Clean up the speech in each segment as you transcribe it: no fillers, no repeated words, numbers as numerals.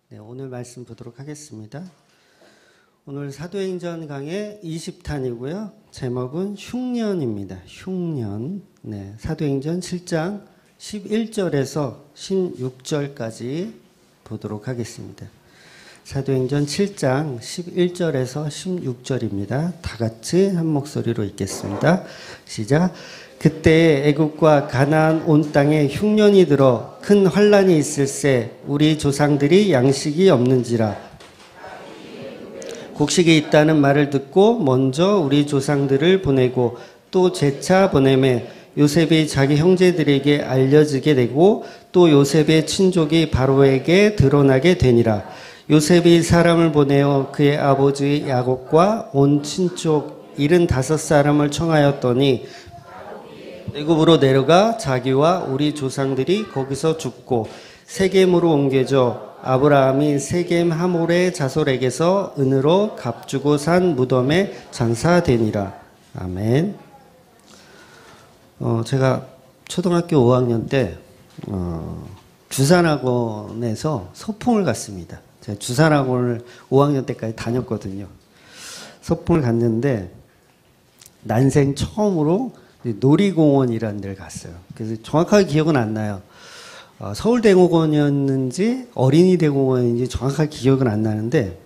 네, 오늘 말씀 보도록 하겠습니다. 오늘 사도행전 강의 20탄이고요. 제목은 흉년입니다. 흉년. 네, 사도행전 7장 11절에서 16절까지 보도록 하겠습니다. 사도행전 7장 11절에서 16절입니다. 다 같이 한 목소리로 읽겠습니다. 시작. 그때 애굽과 가나안 온 땅에 흉년이 들어 큰 환란이 있을새 우리 조상들이 양식이 없는지라. 곡식이 있다는 말을 듣고 먼저 우리 조상들을 보내고 또 재차 보내매 요셉이 자기 형제들에게 알려지게 되고 또 요셉의 친족이 바로에게 드러나게 되니라. 요셉이 사람을 보내어 그의 아버지 야곱과 온 친족 75사람을 청하였더니 애굽으로 내려가 자기와 우리 조상들이 거기서 죽고 세겜으로 옮겨져 아브라함이 세겜 하몰의 자손에게서 은으로 값주고 산 무덤에 장사되니라. 아멘. 제가 초등학교 5학년 때 주산학원에서 소풍을 갔습니다. 제가 주산학원을 5학년 때까지 다녔거든요. 소풍을 갔는데 난생 처음으로 놀이공원이라는 데를 갔어요. 그래서 정확하게 기억은 안 나요. 서울대공원이었는지 어린이대공원인지 정확하게 기억은 안 나는데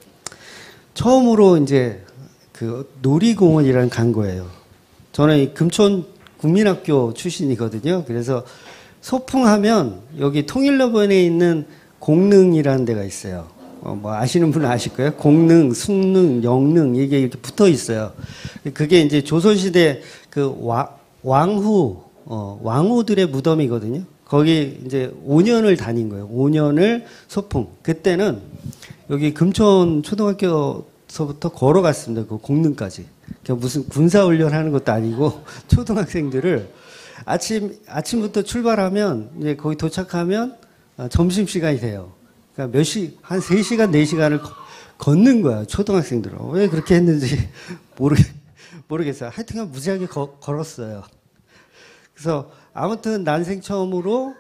처음으로 이제 그 놀이공원이라는 간 거예요. 저는 금촌 국민학교 출신이거든요. 그래서 소풍하면 여기 통일로변에 있는 공릉이라는 데가 있어요. 뭐 아시는 분은 아실 거예요. 공릉, 숭릉, 영릉 이게 이렇게 붙어 있어요. 그게 이제 조선시대 그 왕후들의 무덤이거든요. 거기 이제 5년을 다닌 거예요. 5년을 소풍. 그때는 여기 금촌 초등학교서부터 걸어갔습니다. 그 공릉까지. 무슨 군사훈련 하는 것도 아니고 초등학생들을 아침부터 출발하면 이제 거기 도착하면 점심시간이 돼요. 그러니까 한 3시간, 4시간을 걷는 거야. 초등학생들은. 왜 그렇게 했는지 모르겠어요. 하여튼간 무지하게 걸었어요. 그래서 아무튼 난생 처음으로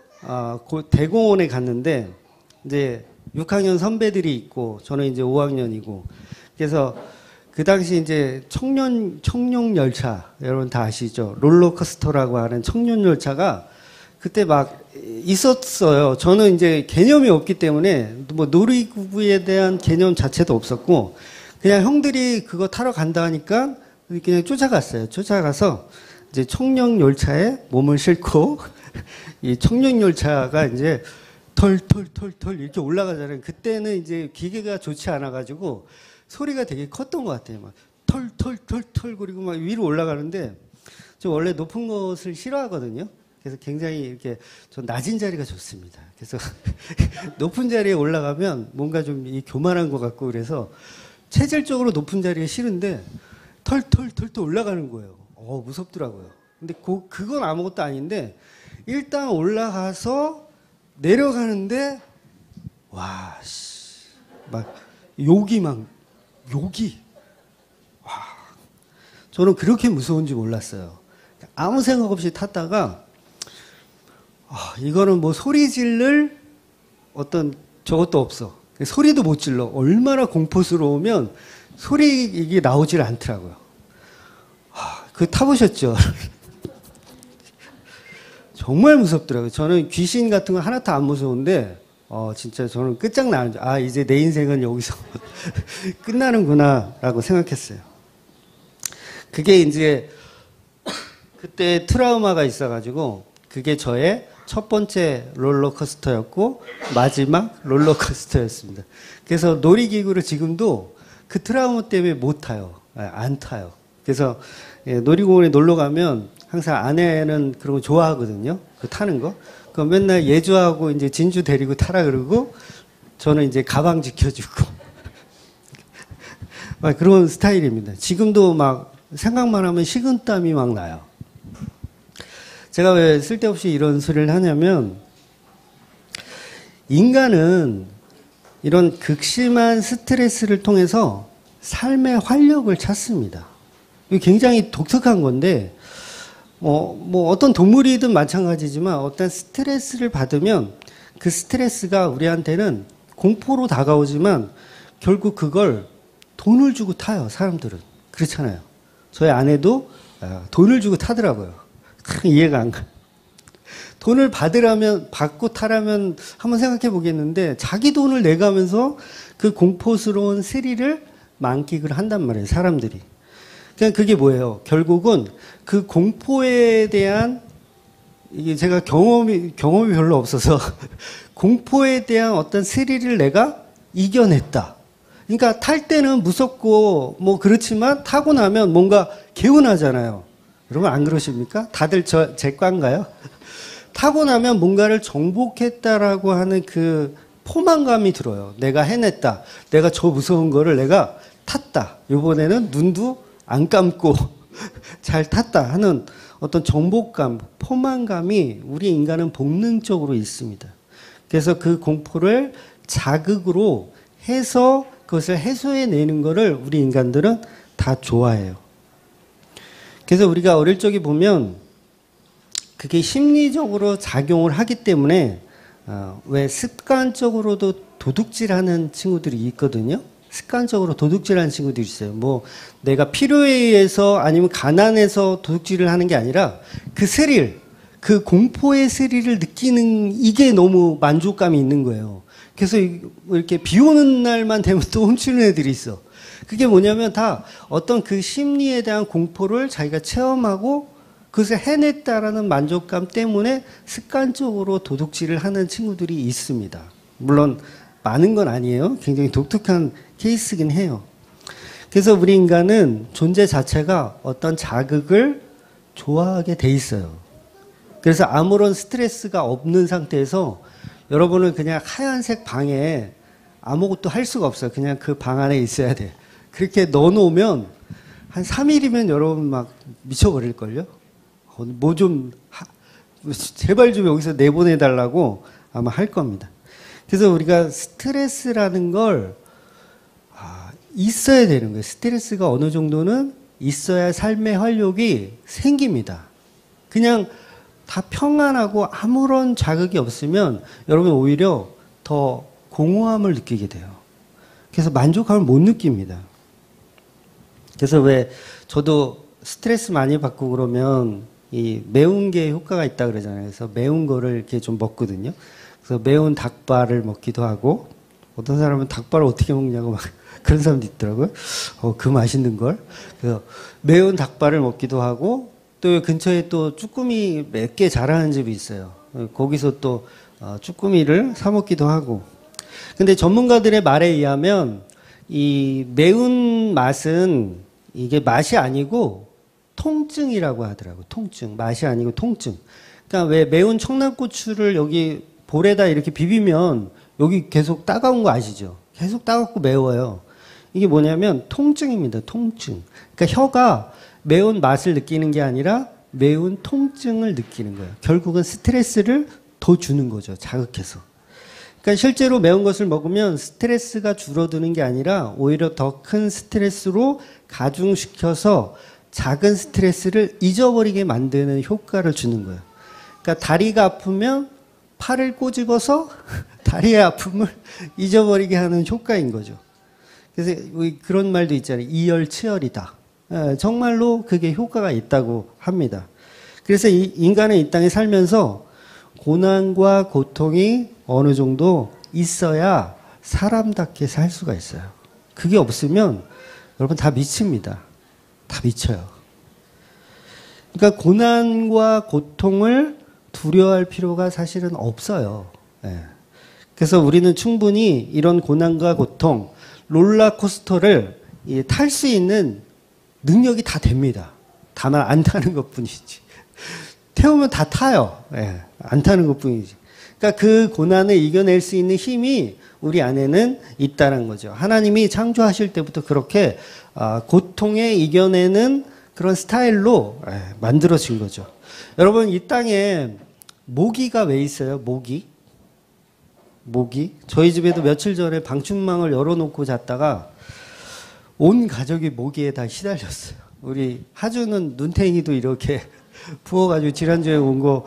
대공원에 갔는데 이제 6학년 선배들이 있고 저는 이제 5학년이고 그래서 그 당시 이제 청룡 열차 여러분 다 아시죠? 롤러코스터라고 하는 청룡 열차가 그때 막 있었어요. 저는 이제 개념이 없기 때문에 뭐 놀이기구에 대한 개념 자체도 없었고 그냥 형들이 그거 타러 간다 하니까 그냥 쫓아갔어요. 쫓아가서 이제 청룡 열차에 몸을 싣고 이 청룡 열차가 이제 털 이렇게 올라가잖아요. 그때는 이제 기계가 좋지 않아가지고 소리가 되게 컸던 것 같아요. 막 털 그리고 막 위로 올라가는데 저 원래 높은 것을 싫어하거든요. 그래서 굉장히 이렇게 전 낮은 자리가 좋습니다. 그래서 높은 자리에 올라가면 뭔가 좀 교만한 것 같고 그래서 체질적으로 높은 자리가 싫은데 털 올라가는 거예요. 무섭더라고요. 근데 그건 아무것도 아닌데 일단 올라가서 내려가는데 와, 막 욕이 와, 저는 그렇게 무서운지 몰랐어요. 아무 생각 없이 탔다가 이거는 뭐 소리 지를 어떤 저것도 없어. 소리도 못 질러. 얼마나 공포스러우면 소리 이게 나오질 않더라고요. 그거 타보셨죠? 정말 무섭더라고요. 저는 귀신 같은 거 하나도 안 무서운데 진짜 저는 끝장나는 줄 이제 내 인생은 여기서 끝나는구나 라고 생각했어요. 그게 이제 그때 트라우마가 있어가지고 그게 저의 첫 번째 롤러코스터였고 마지막 롤러코스터였습니다. 그래서 놀이기구를 지금도 그 트라우마 때문에 못 타요. 안 타요. 그래서 놀이공원에 놀러 가면 항상 아내는 그런 거 좋아하거든요. 그 타는 거. 그럼 맨날 예주하고 이제 진주 데리고 타라 그러고 저는 이제 가방 지켜주고 그런 스타일입니다. 지금도 막 생각만 하면 식은땀이 막 나요. 제가 왜 쓸데없이 이런 소리를 하냐면 인간은 이런 극심한 스트레스를 통해서 삶의 활력을 찾습니다. 이게 굉장히 독특한 건데 뭐 어떤 동물이든 마찬가지지만 어떤 스트레스를 받으면 그 스트레스가 우리한테는 공포로 다가오지만 결국 그걸 돈을 주고 타요, 사람들은. 그렇잖아요. 저희 아내도 돈을 주고 타더라고요. 이해가 안 가. 돈을 받고 타라면 한번 생각해 보겠는데 자기 돈을 내가면서 그 공포스러운 스릴을 만끽을 한단 말이에요, 사람들이. 그냥 그게 뭐예요? 결국은 그 공포에 대한, 이게 제가 경험이 별로 없어서 공포에 대한 어떤 스릴을 내가 이겨냈다. 그러니까 탈 때는 무섭고 뭐 그렇지만 타고 나면 뭔가 개운하잖아요. 여러분 안 그러십니까? 다들 제 과인가요? 타고 나면 뭔가를 정복했다라고 하는 그 포만감이 들어요. 내가 해냈다. 내가 저 무서운 거를 내가 탔다. 이번에는 눈도 안 감고 잘 탔다 하는 어떤 정복감, 포만감이 우리 인간은 본능적으로 있습니다. 그래서 그 공포를 자극으로 해서 그것을 해소해내는 것을 우리 인간들은 다 좋아해요. 그래서 우리가 어릴 적에 보면 그게 심리적으로 작용을 하기 때문에 왜 습관적으로도 도둑질하는 친구들이 있거든요. 습관적으로 도둑질하는 친구들이 있어요. 뭐 내가 필요에 의해서 아니면 가난해서 도둑질을 하는 게 아니라 그 스릴, 그 공포의 스릴을 느끼는 이게 너무 만족감이 있는 거예요. 그래서 이렇게 비 오는 날만 되면 또 훔치는 애들이 있어. 그게 뭐냐면 다 어떤 그 심리에 대한 공포를 자기가 체험하고 그것을 해냈다라는 만족감 때문에 습관적으로 도둑질을 하는 친구들이 있습니다. 물론 많은 건 아니에요. 굉장히 독특한 케이스긴 해요. 그래서 우리 인간은 존재 자체가 어떤 자극을 좋아하게 돼 있어요. 그래서 아무런 스트레스가 없는 상태에서 여러분은 그냥 하얀색 방에 아무것도 할 수가 없어요. 그냥 그 방 안에 있어야 돼. 그렇게 넣어놓으면 한 3일이면 여러분 막 미쳐버릴걸요? 뭐 좀, 제발 좀 여기서 내보내달라고 아마 할 겁니다. 그래서 우리가 스트레스라는 걸 있어야 되는 거예요. 스트레스가 어느 정도는 있어야 삶의 활력이 생깁니다. 그냥 다 평안하고 아무런 자극이 없으면 여러분 오히려 더 공허함을 느끼게 돼요. 그래서 만족감을 못 느낍니다. 그래서 왜 저도 스트레스 많이 받고 그러면 이 매운 게 효과가 있다 그러잖아요. 그래서 매운 거를 이렇게 좀 먹거든요. 그래서 매운 닭발을 먹기도 하고 어떤 사람은 닭발을 어떻게 먹냐고 막 그런 사람도 있더라고요. 그 맛있는 걸. 그래서 매운 닭발을 먹기도 하고 또 근처에 또 쭈꾸미 몇 개 자라는 집이 있어요. 거기서 또 쭈꾸미를 사 먹기도 하고. 근데 전문가들의 말에 의하면 이 매운 맛은 이게 맛이 아니고 통증이라고 하더라고요. 통증. 맛이 아니고 통증. 그러니까 왜 매운 청양고추를 여기 볼에다 이렇게 비비면 여기 계속 따가운 거 아시죠? 계속 따갑고 매워요. 이게 뭐냐면 통증입니다. 통증. 그러니까 혀가 매운 맛을 느끼는 게 아니라 매운 통증을 느끼는 거예요. 결국은 스트레스를 더 주는 거죠. 자극해서. 그러니까 실제로 매운 것을 먹으면 스트레스가 줄어드는 게 아니라 오히려 더 큰 스트레스로 가중시켜서 작은 스트레스를 잊어버리게 만드는 효과를 주는 거예요. 그러니까 다리가 아프면 팔을 꼬집어서 다리의 아픔을 잊어버리게 하는 효과인 거죠. 그래서 그런 말도 있잖아요. 이열치열이다. 정말로 그게 효과가 있다고 합니다. 그래서 인간은 이 땅에 살면서 고난과 고통이 어느 정도 있어야 사람답게 살 수가 있어요. 그게 없으면 여러분 다 미칩니다. 다 미쳐요. 그러니까 고난과 고통을 두려워할 필요가 사실은 없어요. 그래서 우리는 충분히 이런 고난과 고통, 롤러코스터를 탈 수 있는 능력이 다 됩니다. 다만 안 타는 것뿐이지. 태우면 다 타요. 안 타는 것뿐이지. 그러니까 그 고난을 이겨낼 수 있는 힘이 우리 안에는 있다는 거죠. 하나님이 창조하실 때부터 그렇게 고통에 이겨내는 그런 스타일로 만들어진 거죠. 여러분 이 땅에 모기가 왜 있어요? 모기? 저희 집에도 며칠 전에 방충망을 열어놓고 잤다가 온 가족이 모기에 다 시달렸어요. 우리 하주는 눈탱이도 이렇게 부어가지고 지난주에 온 거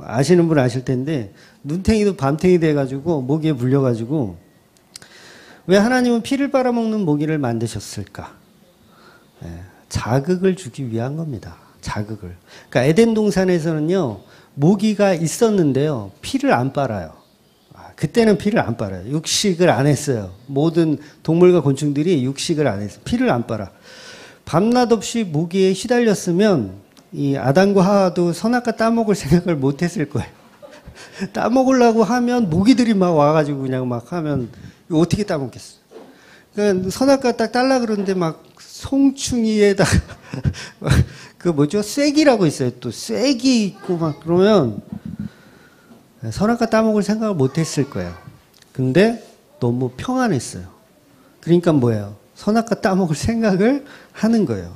아시는 분 아실 텐데 눈탱이도 밤탱이 돼가지고 모기에 물려가지고 왜 하나님은 피를 빨아먹는 모기를 만드셨을까? 자극을 주기 위한 겁니다. 자극을. 그러니까 에덴 동산에서는요, 모기가 있었는데요, 피를 안 빨아요. 그때는 피를 안 빨아요. 육식을 안 했어요. 모든 동물과 곤충들이 육식을 안 했어요. 피를 안 빨아. 밤낮 없이 모기에 시달렸으면 이 아담과 하와도 선악과 따먹을 생각을 못 했을 거예요. 따먹으려고 하면 모기들이 막 와가지고 그냥 막 하면 이거 어떻게 따먹겠어. 그러니까 선악과 딱 딸라 그러는데 막 송충이에다가 그 뭐죠? 쐐기라고 있어요. 또 쐐기 있고 막 그러면 선악과 따먹을 생각을 못 했을 거예요. 근데 너무 평안했어요. 그러니까 뭐예요? 선악과 따먹을 생각을 하는 거예요.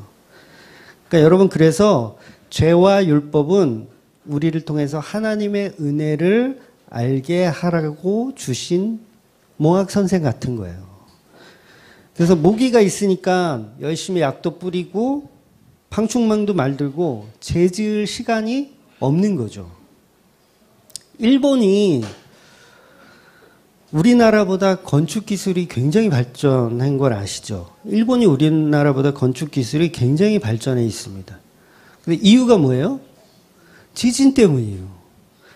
그러니까 여러분, 그래서 죄와 율법은 우리를 통해서 하나님의 은혜를 알게 하라고 주신 몽학선생 같은 거예요. 그래서 모기가 있으니까 열심히 약도 뿌리고 방충망도 만들고 죄 지을 시간이 없는 거죠. 일본이 우리나라보다 건축 기술이 굉장히 발전한 걸 아시죠? 일본이 우리나라보다 건축 기술이 굉장히 발전해 있습니다. 근데 이유가 뭐예요? 지진 때문이에요.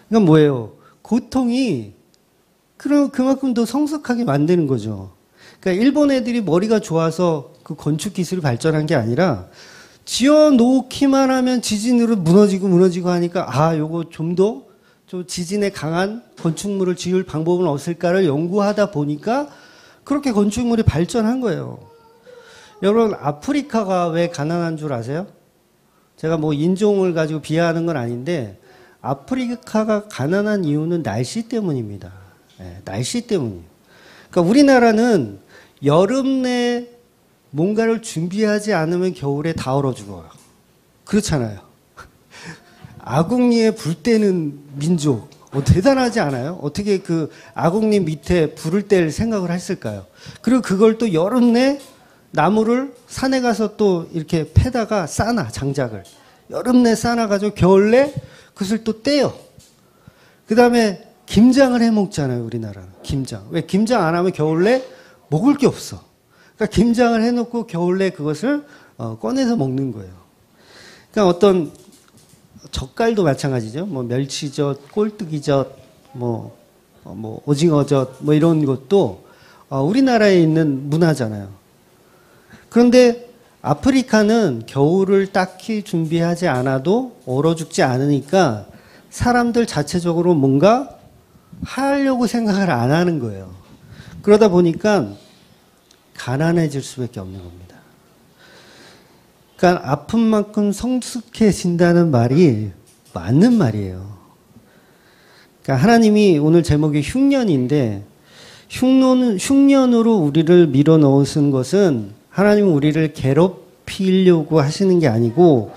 그러니까 뭐예요? 고통이 그만큼 더 성숙하게 만드는 거죠. 그러니까 일본 애들이 머리가 좋아서 그 건축 기술이 발전한 게 아니라 지어 놓기만 하면 지진으로 무너지고 하니까 요거 좀 더 좀 지진에 강한 건축물을 지을 방법은 없을까를 연구하다 보니까 그렇게 건축물이 발전한 거예요. 여러분, 아프리카가 왜 가난한 줄 아세요? 제가 뭐 인종을 가지고 비하하는 건 아닌데 아프리카가 가난한 이유는 날씨 때문입니다. 날씨 때문이에요. 그러니까 우리나라는 여름 내 뭔가를 준비하지 않으면 겨울에 다 얼어 죽어요. 그렇잖아요. 아궁이에 불 때는 민족. 대단하지 않아요? 어떻게 그 아궁이 밑에 불을 뗄 생각을 했을까요? 그리고 그걸 또 여름 내 나무를 산에 가서 또 이렇게 패다가 싸놔, 장작을. 여름 내 싸놔가지고 겨울 내 그것을 또 떼요. 그 다음에 김장을 해 먹잖아요, 우리나라는. 김장. 왜 김장 안 하면 겨울 내 먹을 게 없어. 그러니까 김장을 해놓고 겨울 내 그것을 꺼내서 먹는 거예요. 그러니까 어떤 젓갈도 마찬가지죠. 뭐 멸치젓, 꼴뚜기젓, 오징어젓, 이런 것도 우리나라에 있는 문화잖아요. 그런데 아프리카는 겨울을 딱히 준비하지 않아도 얼어 죽지 않으니까 사람들 자체적으로 뭔가 하려고 생각을 안 하는 거예요. 그러다 보니까 가난해질 수밖에 없는 겁니다. 그러니까 아픈 만큼 성숙해진다는 말이 맞는 말이에요. 그러니까 하나님이 오늘 제목이 흉년인데 흉년으로 우리를 밀어넣으신 것은 하나님은 우리를 괴롭히려고 하시는 게 아니고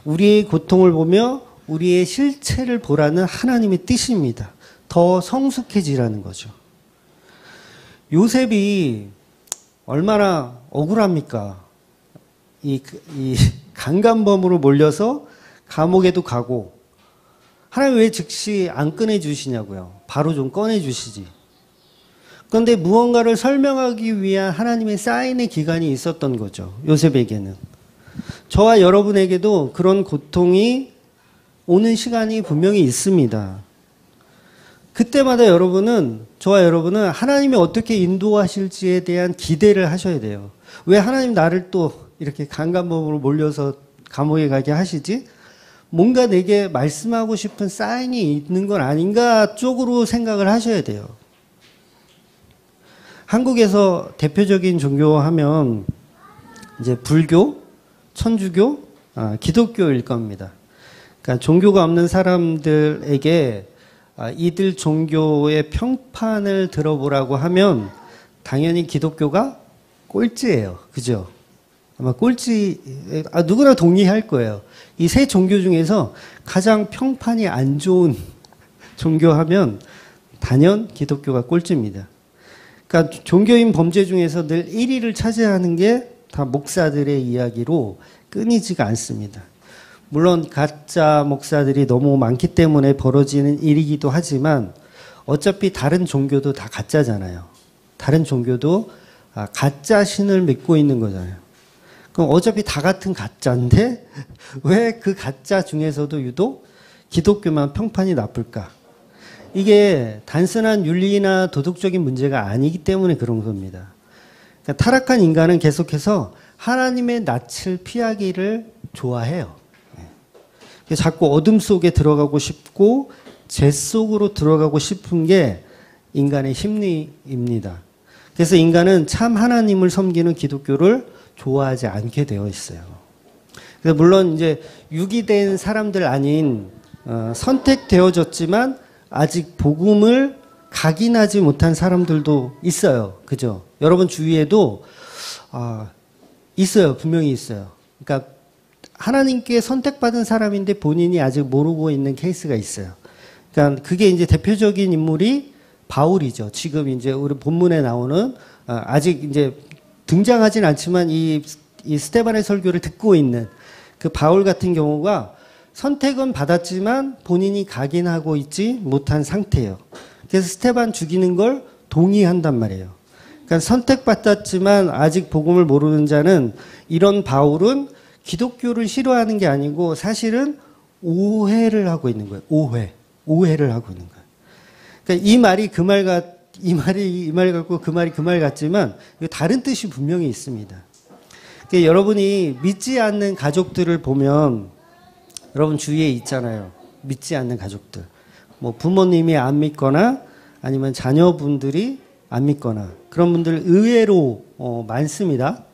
우리의 고통을 보며 우리의 실체를 보라는 하나님의 뜻입니다. 더 성숙해지라는 거죠. 요셉이 얼마나 억울합니까? 이 강간범으로 몰려서 감옥에도 가고 하나님 왜 즉시 안 꺼내주시냐고요. 바로 좀 꺼내주시지. 그런데 무언가를 설명하기 위한 하나님의 사인의 기간이 있었던 거죠. 요셉에게는. 저와 여러분에게도 그런 고통이 오는 시간이 분명히 있습니다. 그때마다 저와 여러분은 하나님이 어떻게 인도하실지에 대한 기대를 하셔야 돼요. 왜 하나님 나를 또 이렇게 강간범으로 몰려서 감옥에 가게 하시지? 뭔가 내게 말씀하고 싶은 사인이 있는 건 아닌가 쪽으로 생각을 하셔야 돼요. 한국에서 대표적인 종교 하면 이제 불교, 천주교, 기독교일 겁니다. 그러니까 종교가 없는 사람들에게 이들 종교의 평판을 들어보라고 하면 당연히 기독교가 꼴찌예요. 그죠? 아마 꼴찌, 누구나 동의할 거예요. 이 세 종교 중에서 가장 평판이 안 좋은 종교하면 단연 기독교가 꼴찌입니다. 그러니까 종교인 범죄 중에서 늘 1위를 차지하는 게 다 목사들의 이야기로 끊이지가 않습니다. 물론 가짜 목사들이 너무 많기 때문에 벌어지는 일이기도 하지만 어차피 다른 종교도 다 가짜잖아요. 다른 종교도 가짜 신을 믿고 있는 거잖아요. 그럼 어차피 다 같은 가짜인데 왜 그 가짜 중에서도 유독 기독교만 평판이 나쁠까? 이게 단순한 윤리나 도덕적인 문제가 아니기 때문에 그런 겁니다. 그러니까 타락한 인간은 계속해서 하나님의 낯을 피하기를 좋아해요. 자꾸 어둠 속에 들어가고 싶고 죄 속으로 들어가고 싶은 게 인간의 심리입니다. 그래서 인간은 참 하나님을 섬기는 기독교를 좋아하지 않게 되어 있어요. 그래서 물론 이제 유기된 사람들 아닌 선택되어졌지만 아직 복음을 각인하지 못한 사람들도 있어요. 그죠? 여러분 주위에도 있어요. 분명히 있어요. 그러니까 하나님께 선택받은 사람인데 본인이 아직 모르고 있는 케이스가 있어요. 그러니까 그게 이제 대표적인 인물이 바울이죠. 지금 이제 우리 본문에 나오는 아직 이제 등장하진 않지만 이 스데반의 설교를 듣고 있는 그 바울 같은 경우가 선택은 받았지만 본인이 각인하고 있지 못한 상태예요. 그래서 스데반 죽이는 걸 동의한단 말이에요. 그러니까 선택받았지만 아직 복음을 모르는 자는 이런 바울은 기독교를 싫어하는 게 아니고 사실은 오해를 하고 있는 거예요. 오해를 하고 있는 거예요. 그러니까 이 말이 이 말 같고 그 말이 그 말 같지만 다른 뜻이 분명히 있습니다. 그러니까 여러분이 믿지 않는 가족들을 보면 여러분 주위에 있잖아요. 믿지 않는 가족들. 뭐 부모님이 안 믿거나 아니면 자녀분들이 안 믿거나 그런 분들 의외로 많습니다.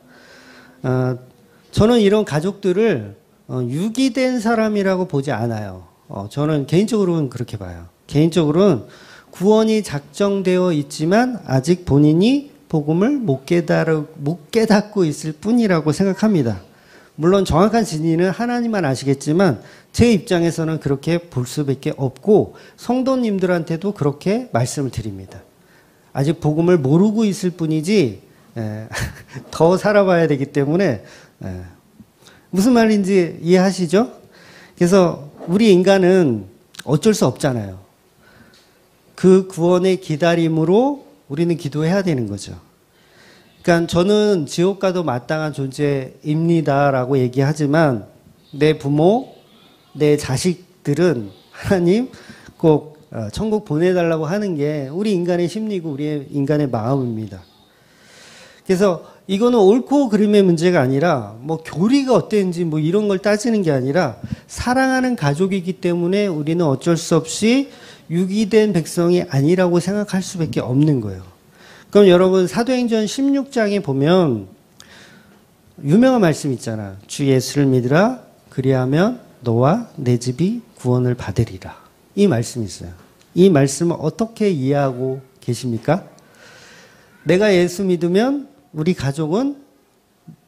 저는 이런 가족들을 유기된 사람이라고 보지 않아요. 저는 개인적으로는 그렇게 봐요. 개인적으로는 구원이 작정되어 있지만 아직 본인이 복음을 못 깨닫고 있을 뿐이라고 생각합니다. 물론 정확한 진리는 하나님만 아시겠지만 제 입장에서는 그렇게 볼 수밖에 없고 성도님들한테도 그렇게 말씀을 드립니다. 아직 복음을 모르고 있을 뿐이지 더 살아봐야 되기 때문에 무슨 말인지 이해하시죠? 그래서 우리 인간은 어쩔 수 없잖아요. 그 구원의 기다림으로 우리는 기도해야 되는 거죠. 그러니까 저는 지옥 가도 마땅한 존재입니다라고 얘기하지만 내 부모, 내 자식들은 하나님 꼭 천국 보내달라고 하는 게 우리 인간의 심리고 우리 인간의 마음입니다. 그래서 이거는 옳고 그름의 문제가 아니라 뭐 교리가 어땠는지 뭐 이런 걸 따지는 게 아니라 사랑하는 가족이기 때문에 우리는 어쩔 수 없이 유기된 백성이 아니라고 생각할 수밖에 없는 거예요. 그럼 여러분 사도행전 16장에 보면 유명한 말씀 있잖아. 주 예수를 믿으라 그리하면 너와 내 집이 구원을 받으리라. 이 말씀이 있어요. 이 말씀을 어떻게 이해하고 계십니까? 내가 예수 믿으면 우리 가족은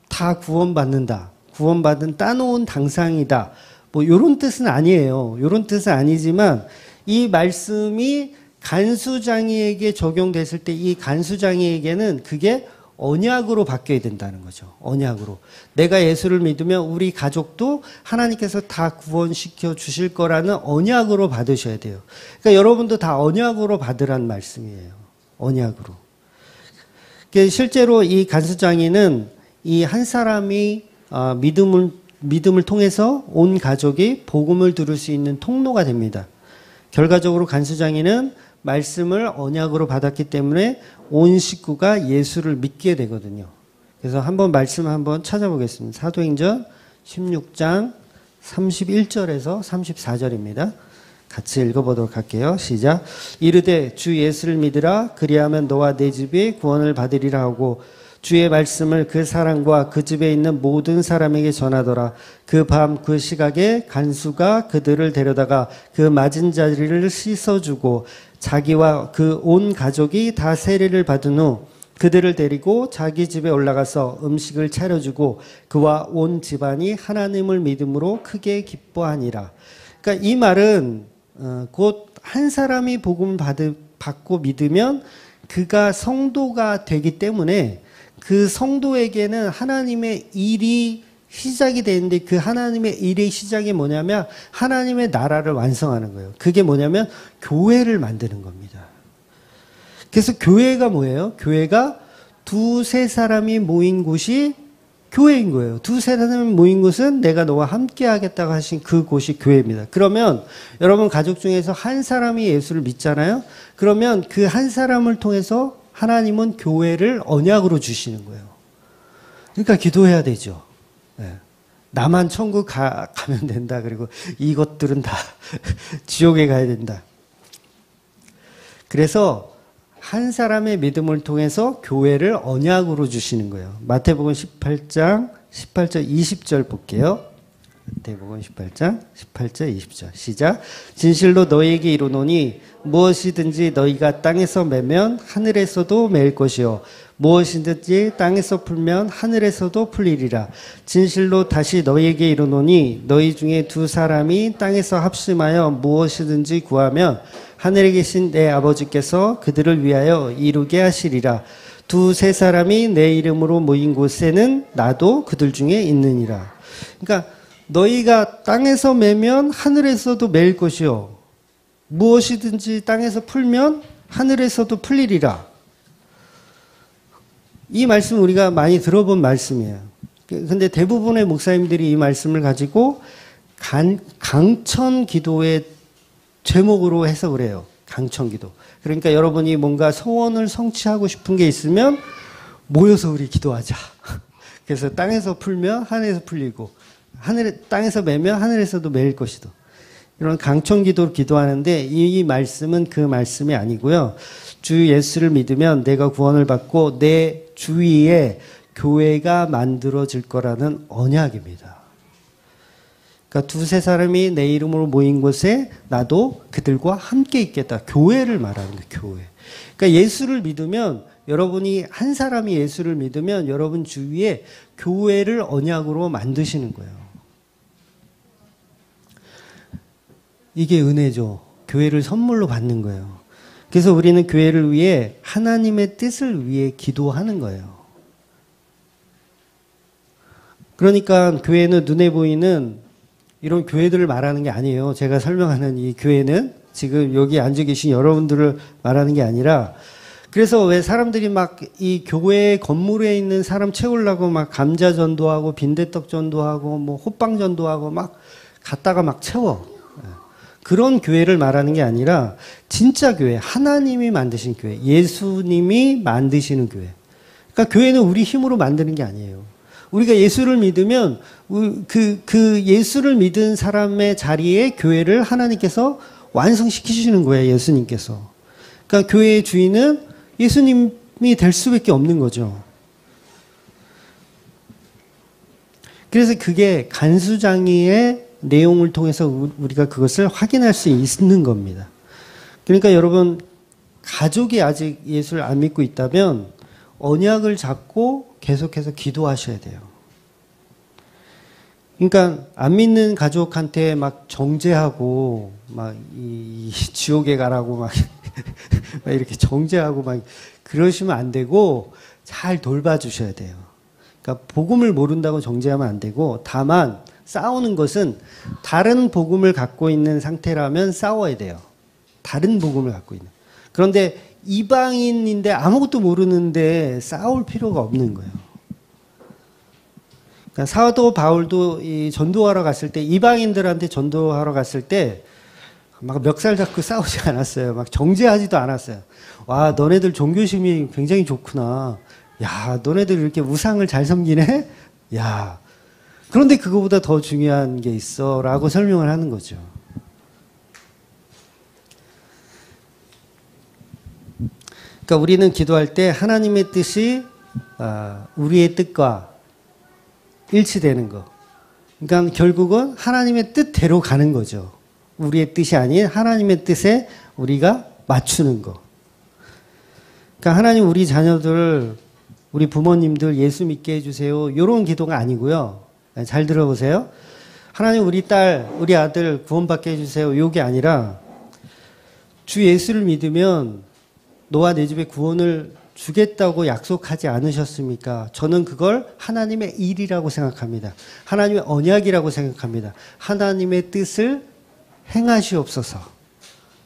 다 구원받는다. 구원받은 따놓은 당상이다. 뭐 이런 뜻은 아니에요. 이런 뜻은 아니지만 이 말씀이 간수장이에게 적용됐을 때 이 간수장이에게는 그게 언약으로 바뀌어야 된다는 거죠. 언약으로. 내가 예수를 믿으면 우리 가족도 하나님께서 다 구원시켜 주실 거라는 언약으로 받으셔야 돼요. 그러니까 여러분도 다 언약으로 받으란 말씀이에요. 언약으로. 실제로 이 간수장이는 이 한 사람이 믿음을 통해서 온 가족이 복음을 들을 수 있는 통로가 됩니다. 결과적으로 간수장이는 말씀을 언약으로 받았기 때문에 온 식구가 예수를 믿게 되거든요. 그래서 말씀 한번 찾아보겠습니다. 사도행전 16장 31절에서 34절입니다. 같이 읽어보도록 할게요. 시작. 이르되 주 예수를 믿으라 그리하면 너와 내 집이 구원을 받으리라 하고 주의 말씀을 그 사람과 그 집에 있는 모든 사람에게 전하더라. 그 밤 그 시각에 간수가 그들을 데려다가 그 맞은 자리를 씻어주고 자기와 그 온 가족이 다 세례를 받은 후 그들을 데리고 자기 집에 올라가서 음식을 차려주고 그와 온 집안이 하나님을 믿음으로 크게 기뻐하니라. 그러니까 이 말은 곧 한 사람이 복음을 받고 믿으면 그가 성도가 되기 때문에 그 성도에게는 하나님의 일이 시작이 되는데 그 하나님의 일의 시작이 뭐냐면 하나님의 나라를 완성하는 거예요. 그게 뭐냐면 교회를 만드는 겁니다. 그래서 교회가 뭐예요? 교회가 두세 사람이 모인 곳이 교회인 거예요. 두세 사람이 모인 곳은 내가 너와 함께 하겠다고 하신 그 곳이 교회입니다. 그러면 여러분 가족 중에서 한 사람이 예수를 믿잖아요. 그러면 그 한 사람을 통해서 하나님은 교회를 언약으로 주시는 거예요. 그러니까 기도해야 되죠. 네. 나만 천국 가면 된다. 그리고 이것들은 다 지옥에 가야 된다. 그래서 한 사람의 믿음을 통해서 교회를 언약으로 주시는 거예요. 마태복음 18장 18절 20절 볼게요. 마태복음 18장 18절 20절 시작. 진실로 너희에게 이르노니 무엇이든지 너희가 땅에서 매면 하늘에서도 매일 것이요 무엇이든지 땅에서 풀면 하늘에서도 풀리리라. 진실로 다시 너희에게 이르노니 너희 중에 두 사람이 땅에서 합심하여 무엇이든지 구하면 하늘에 계신 내 아버지께서 그들을 위하여 이루게 하시리라. 두세 사람이 내 이름으로 모인 곳에는 나도 그들 중에 있느니라. 그러니까 너희가 땅에서 매면 하늘에서도 매일 것이요 무엇이든지 땅에서 풀면 하늘에서도 풀리리라. 이 말씀 우리가 많이 들어본 말씀이에요. 근데 대부분의 목사님들이 이 말씀을 가지고 강천 기도의 제목으로 해석을 해요. 강천 기도. 그러니까 여러분이 뭔가 소원을 성취하고 싶은 게 있으면 모여서 우리 기도하자. 그래서 땅에서 풀면 하늘에서 풀리고 땅에서 매면 하늘에서도 매일 것이다. 이런 강천 기도를 기도하는데 이 말씀은 그 말씀이 아니고요. 주 예수를 믿으면 내가 구원을 받고 내 주위에 교회가 만들어질 거라는 언약입니다. 그러니까 두세 사람이 내 이름으로 모인 곳에 나도 그들과 함께 있겠다. 교회를 말하는 거예요. 교회. 그러니까 예수를 믿으면 여러분이 한 사람이 예수를 믿으면 여러분 주위에 교회를 언약으로 만드시는 거예요. 이게 은혜죠. 교회를 선물로 받는 거예요. 그래서 우리는 교회를 위해 하나님의 뜻을 위해 기도하는 거예요. 그러니까 교회는 눈에 보이는 이런 교회들을 말하는 게 아니에요. 제가 설명하는 이 교회는 지금 여기 앉아 계신 여러분들을 말하는 게 아니라 그래서 왜 사람들이 막 이 교회 건물에 있는 사람 채우려고 막 감자 전도하고 빈대떡 전도하고 뭐 호빵 전도하고 막 갔다가 막 채워. 그런 교회를 말하는 게 아니라 진짜 교회, 하나님이 만드신 교회, 예수님이 만드시는 교회. 그러니까 교회는 우리 힘으로 만드는 게 아니에요. 우리가 예수를 믿으면 그 예수를 믿은 사람의 자리에 교회를 하나님께서 완성시키시는 거예요. 예수님께서. 그러니까 교회의 주인은 예수님이 될 수밖에 없는 거죠. 그래서 그게 간수장의의 내용을 통해서 우리가 그것을 확인할 수 있는 겁니다. 그러니까 여러분 가족이 아직 예수를 안 믿고 있다면 언약을 잡고 계속해서 기도하셔야 돼요. 그러니까 안 믿는 가족한테 막 정죄하고 막 이 지옥에 가라고 막 이렇게 정죄하고 막 그러시면 안 되고 잘 돌봐주셔야 돼요. 그러니까 복음을 모른다고 정죄하면 안 되고 다만 싸우는 것은 다른 복음을 갖고 있는 상태라면 싸워야 돼요. 다른 복음을 갖고 있는. 그런데 이방인인데 아무것도 모르는데 싸울 필요가 없는 거예요. 그러니까 사도 바울도 이 전도하러 갔을 때 이방인들한테 전도하러 갔을 때 막 멱살 잡고 싸우지 않았어요. 막 정죄하지도 않았어요. 와, 너네들 종교심이 굉장히 좋구나. 야, 너네들 이렇게 우상을 잘 섬기네? 야. 그런데 그거보다 더 중요한 게 있어 라고 설명을 하는 거죠. 그러니까 우리는 기도할 때 하나님의 뜻이 우리의 뜻과 일치되는 거. 그러니까 결국은 하나님의 뜻대로 가는 거죠. 우리의 뜻이 아닌 하나님의 뜻에 우리가 맞추는 거. 그러니까 하나님 우리 자녀들, 우리 부모님들 예수 믿게 해주세요. 이런 기도가 아니고요. 잘 들어보세요. 하나님 우리 딸, 우리 아들 구원받게 해주세요. 이게 아니라 주 예수를 믿으면 너와 내 집에 구원을 주겠다고 약속하지 않으셨습니까? 저는 그걸 하나님의 일이라고 생각합니다. 하나님의 언약이라고 생각합니다. 하나님의 뜻을 행하시옵소서.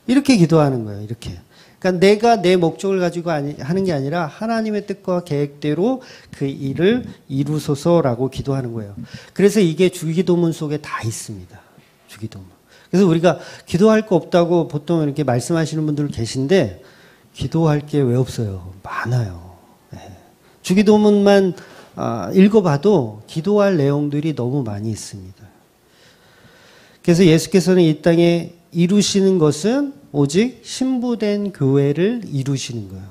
이렇게 기도하는 거예요. 이렇게. 그러니까 내가 내 목적을 가지고 하는 게 아니라 하나님의 뜻과 계획대로 그 일을 이루소서라고 기도하는 거예요. 그래서 이게 주기도문 속에 다 있습니다. 주기도문. 그래서 우리가 기도할 거 없다고 보통 이렇게 말씀하시는 분들 계신데 기도할 게 왜 없어요? 많아요. 네. 주기도문만 읽어봐도 기도할 내용들이 너무 많이 있습니다. 그래서 예수께서는 이 땅에 이루시는 것은 오직 신부된 교회를 이루시는 거예요.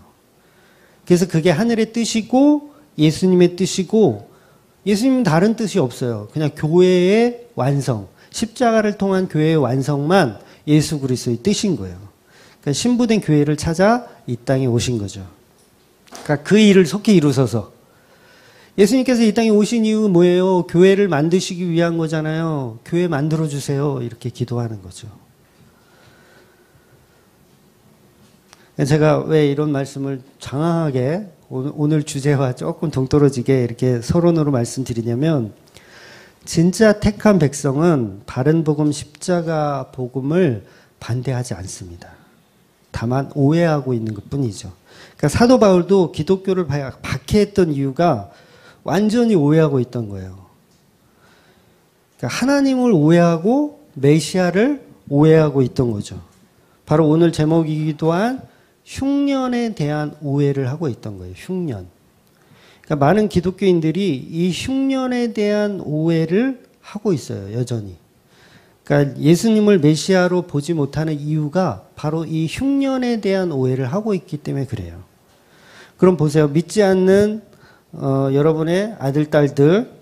그래서 그게 하늘의 뜻이고 예수님의 뜻이고 예수님은 다른 뜻이 없어요. 그냥 교회의 완성, 십자가를 통한 교회의 완성만 예수 그리스도의 뜻인 거예요. 그러니까 신부된 교회를 찾아 이 땅에 오신 거죠. 그러니까 그 일을 속히 이루소서. 예수님께서 이 땅에 오신 이유 뭐예요? 교회를 만드시기 위한 거잖아요. 교회 만들어주세요. 이렇게 기도하는 거죠. 제가 왜 이런 말씀을 장황하게 오늘 주제와 조금 동떨어지게 이렇게 서론으로 말씀드리냐면 진짜 택한 백성은 바른 복음 십자가 복음을 반대하지 않습니다. 다만 오해하고 있는 것 뿐이죠. 그러니까 사도 바울도 기독교를 박해했던 이유가 완전히 오해하고 있던 거예요. 그러니까 하나님을 오해하고 메시아를 오해하고 있던 거죠. 바로 오늘 제목이기도 한 흉년에 대한 오해를 하고 있던 거예요. 흉년. 그러니까 많은 기독교인들이 이 흉년에 대한 오해를 하고 있어요. 여전히. 그러니까 예수님을 메시아로 보지 못하는 이유가 바로 이 흉년에 대한 오해를 하고 있기 때문에 그래요. 그럼 보세요. 믿지 않는 여러분의 아들, 딸들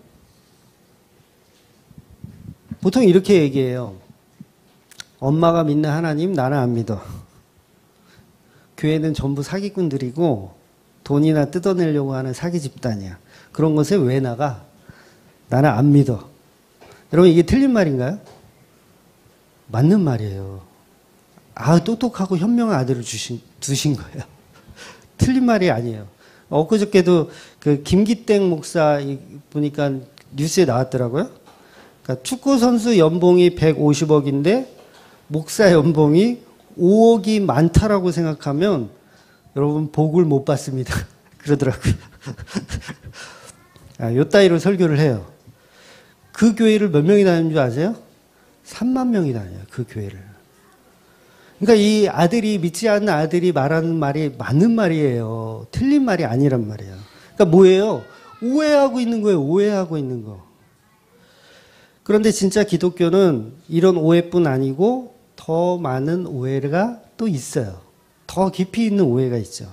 보통 이렇게 얘기해요. 엄마가 믿는 하나님 나는 안 믿어. 교회는 전부 사기꾼들이고 돈이나 뜯어내려고 하는 사기 집단이야. 그런 것에 왜 나가? 나는 안 믿어. 여러분 이게 틀린 말인가요? 맞는 말이에요. 똑똑하고 현명한 아들을 두신 거예요. 틀린 말이 아니에요. 엊그저께도 그 김기땡 목사 보니까 뉴스에 나왔더라고요. 그러니까 축구 선수 연봉이 150억인데 목사 연봉이 5억이 많다라고 생각하면 여러분 복을 못 받습니다. 그러더라고요. 요 따위로 설교를 해요. 그 교회를 몇 명이 다니는 줄 아세요? 3만 명이 다녀요. 그 교회를. 그러니까 이 아들이 믿지 않는 아들이 말하는 말이 맞는 말이에요. 틀린 말이 아니란 말이에요. 그러니까 뭐예요? 오해하고 있는 거예요. 오해하고 있는 거. 그런데 진짜 기독교는 이런 오해뿐 아니고 더 많은 오해가 또 있어요. 더 깊이 있는 오해가 있죠.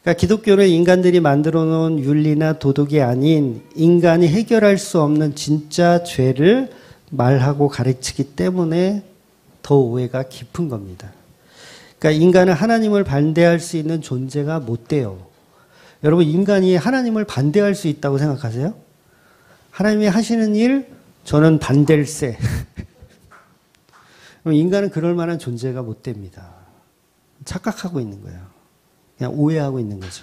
그러니까 기독교는 인간들이 만들어 놓은 윤리나 도덕이 아닌 인간이 해결할 수 없는 진짜 죄를 말하고 가르치기 때문에 더 오해가 깊은 겁니다. 그러니까 인간은 하나님을 반대할 수 있는 존재가 못 돼요. 여러분 인간이 하나님을 반대할 수 있다고 생각하세요? 하나님이 하시는 일 저는 반댈세. 인간은 그럴 만한 존재가 못 됩니다. 착각하고 있는 거예요. 그냥 오해하고 있는 거죠.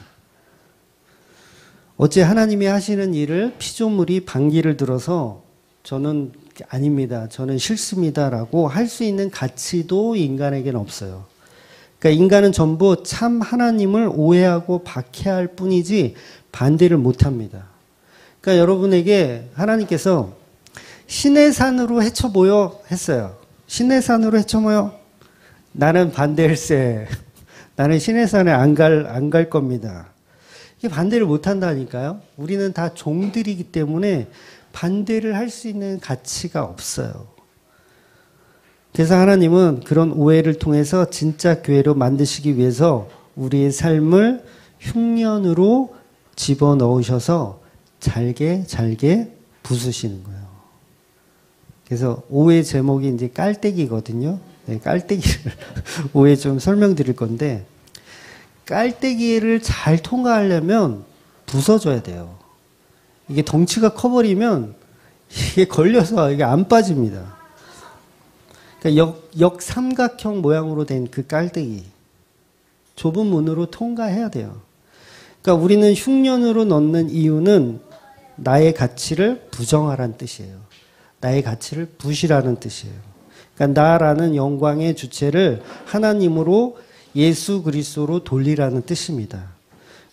어째 하나님이 하시는 일을 피조물이 반기를 들어서 저는 아닙니다. 저는 싫습니다라고 할 수 있는 가치도 인간에게는 없어요. 그러니까 인간은 전부 참 하나님을 오해하고 박해할 뿐이지 반대를 못합니다. 그러니까 여러분에게 하나님께서 시내산으로 헤쳐보여 했어요. 시내산으로 헤쳐보여? 나는 반대일세. 나는 시내산에 안 갈 겁니다. 이게 반대를 못한다니까요. 우리는 다 종들이기 때문에 반대를 할 수 있는 가치가 없어요. 그래서 하나님은 그런 오해를 통해서 진짜 교회로 만드시기 위해서 우리의 삶을 흉년으로 집어넣으셔서 잘게 부수시는 거예요. 그래서 오해 제목이 이제 깔때기거든요. 네, 깔때기를 오해 좀 설명드릴 건데 깔때기를 잘 통과하려면 부서져야 돼요. 이게 덩치가 커버리면 이게 걸려서 이게 안 빠집니다. 그러니까 역삼각형 모양으로 된 그 깔때기 좁은 문으로 통과해야 돼요. 그러니까 우리는 흉년으로 넣는 이유는 나의 가치를 부정하라는 뜻이에요. 나의 가치를 부시라는 뜻이에요. 그러니까 나라는 영광의 주체를 하나님으로 예수 그리스도로 돌리라는 뜻입니다.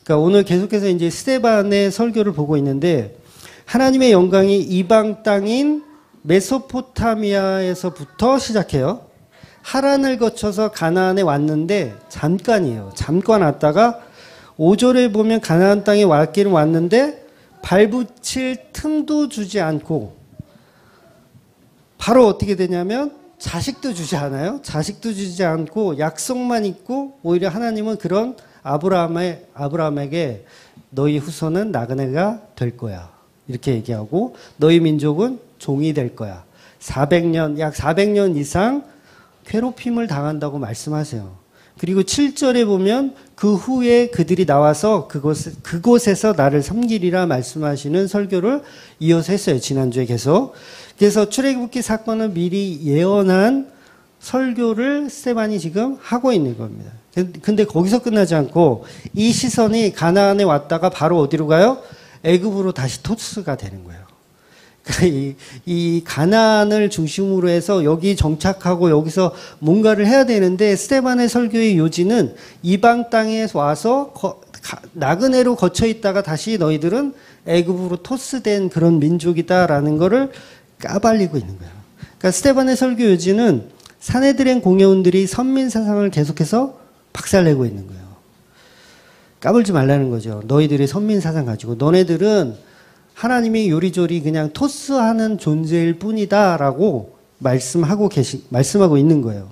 그러니까 오늘 계속해서 이제 스데반의 설교를 보고 있는데 하나님의 영광이 이방 땅인 메소포타미아에서부터 시작해요. 하란을 거쳐서 가나안에 왔는데 잠깐이에요. 잠깐 왔다가 5절에 보면 가나안 땅에 왔기는 왔는데 발붙일 틈도 주지 않고 바로 어떻게 되냐면 자식도 주지 않아요. 자식도 주지 않고 약속만 있고 오히려 하나님은 그런 아브라함에게 너희 후손은 나그네가 될 거야. 이렇게 얘기하고 너희 민족은 종이 될 거야. 400년, 약 400년 이상 괴롭힘을 당한다고 말씀하세요. 그리고 7절에 보면 그 후에 그들이 나와서 그곳에서 나를 섬기리라 말씀하시는 설교를 이어서 했어요. 지난주에 계속. 그래서 출애굽기 사건을 미리 예언한 설교를 스데반이 지금 하고 있는 겁니다. 근데 거기서 끝나지 않고 이 시선이 가나안에 왔다가 바로 어디로 가요? 애굽으로 다시 토스가 되는 거예요. 이 가나안을 중심으로 해서 여기 정착하고 여기서 뭔가를 해야 되는데 스데반의 설교의 요지는 이방 땅에 와서 나그네로 거쳐 있다가 다시 너희들은 애굽으로 토스된 그런 민족이다라는 거를 까발리고 있는 거예요. 그러니까 스데반의 설교 요지는 사내들의 공회원들이 선민 사상을 계속해서 박살내고 있는 거예요. 까불지 말라는 거죠. 너희들이 선민 사상 가지고 너네들은 하나님이 요리조리 그냥 토스하는 존재일 뿐이다라고 말씀하고 있는 거예요.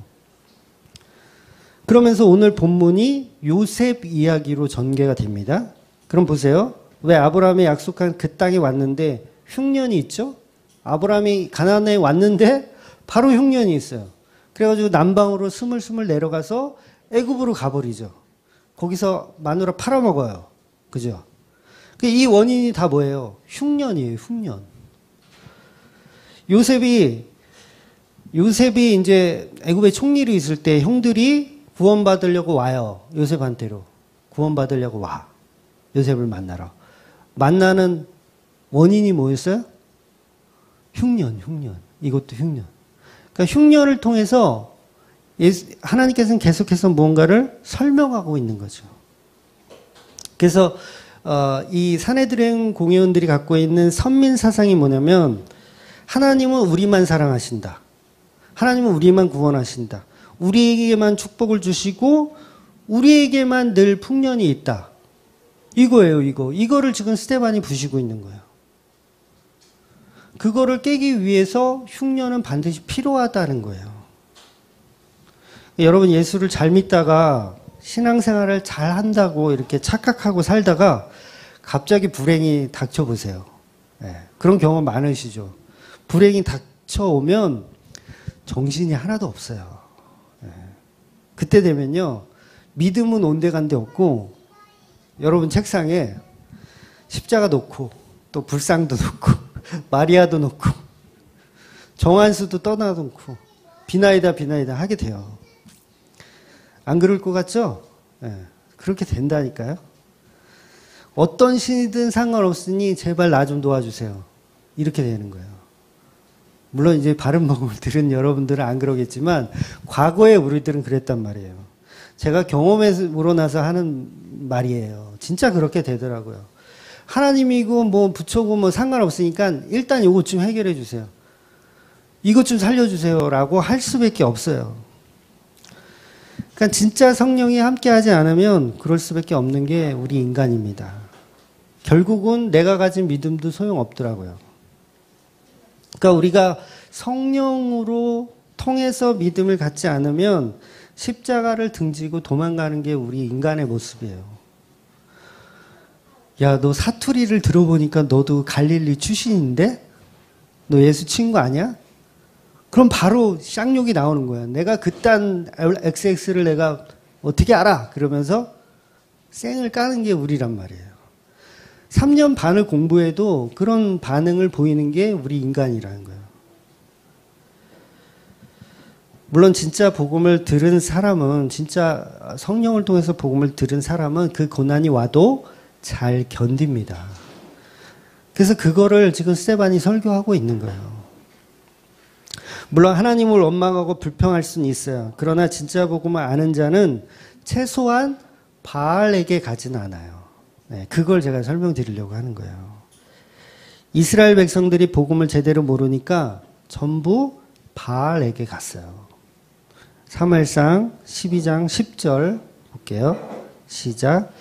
그러면서 오늘 본문이 요셉 이야기로 전개가 됩니다. 그럼 보세요. 왜 아브라함이 약속한 그 땅에 왔는데 흉년이 있죠? 아브라함이 가나안에 왔는데 바로 흉년이 있어요. 그래가지고 남방으로 스물스물 내려가서 애굽으로 가버리죠. 거기서 마누라 팔아먹어요. 그죠? 이 원인이 다 뭐예요? 흉년이에요, 흉년. 요셉이 이제 애굽에 총리로 있을 때 형들이 구원받으려고 와요. 요셉한테로. 구원받으려고 와. 요셉을 만나러. 만나는 원인이 뭐였어요? 흉년. 이것도 흉년. 그러니까 흉년을 통해서 하나님께서는 계속해서 무언가를 설명하고 있는 거죠. 그래서 이 사내들의 공회원들이 갖고 있는 선민 사상이 뭐냐면 하나님은 우리만 사랑하신다. 하나님은 우리만 구원하신다. 우리에게만 축복을 주시고 우리에게만 늘 풍년이 있다. 이거예요, 이거. 이거를 지금 스데반이 부시고 있는 거예요. 그거를 깨기 위해서 흉년은 반드시 필요하다는 거예요. 여러분 예수를 잘 믿다가 신앙생활을 잘 한다고 이렇게 착각하고 살다가 갑자기 불행이 닥쳐보세요. 네, 그런 경험 많으시죠. 불행이 닥쳐오면 정신이 하나도 없어요. 네, 그때 되면요. 믿음은 온데간데 없고 여러분 책상에 십자가 놓고 또 불상도 놓고 마리아도 놓고 정한수도 떠나놓고 비나이다 하게 돼요. 안 그럴 것 같죠? 네, 그렇게 된다니까요. 어떤 신이든 상관없으니 제발 나 좀 도와주세요. 이렇게 되는 거예요. 물론 이제 바른 복음을 들은 여러분들은 안 그러겠지만 과거에 우리들은 그랬단 말이에요. 제가 경험에서 우러나서 하는 말이에요. 진짜 그렇게 되더라고요. 하나님이고 뭐 부처고 뭐 상관없으니까 일단 이것 좀 해결해 주세요. 이것 좀 살려주세요라고 할 수밖에 없어요. 그러니까 진짜 성령이 함께하지 않으면 그럴 수밖에 없는 게 우리 인간입니다. 결국은 내가 가진 믿음도 소용없더라고요. 그러니까 우리가 성령으로 통해서 믿음을 갖지 않으면 십자가를 등지고 도망가는 게 우리 인간의 모습이에요. 야, 너 사투리를 들어보니까 너도 갈릴리 출신인데? 너 예수 친구 아니야? 그럼 바로 쌍욕이 나오는 거야. 내가 그딴 XX를 내가 어떻게 알아? 그러면서 쌩을 까는 게 우리란 말이에요. 3년 반을 공부해도 그런 반응을 보이는 게 우리 인간이라는 거예요. 물론 진짜 복음을 들은 사람은, 진짜 성령을 통해서 복음을 들은 사람은 그 고난이 와도 잘 견딥니다. 그래서 그거를 지금 스데반이 설교하고 있는 거예요. 물론 하나님을 원망하고 불평할 수는 있어요. 그러나 진짜 복음을 아는 자는 최소한 바알에게 가지는 않아요. 네, 그걸 제가 설명드리려고 하는 거예요. 이스라엘 백성들이 복음을 제대로 모르니까 전부 바알에게 갔어요. 사무엘상 12장 10절 볼게요. 시작.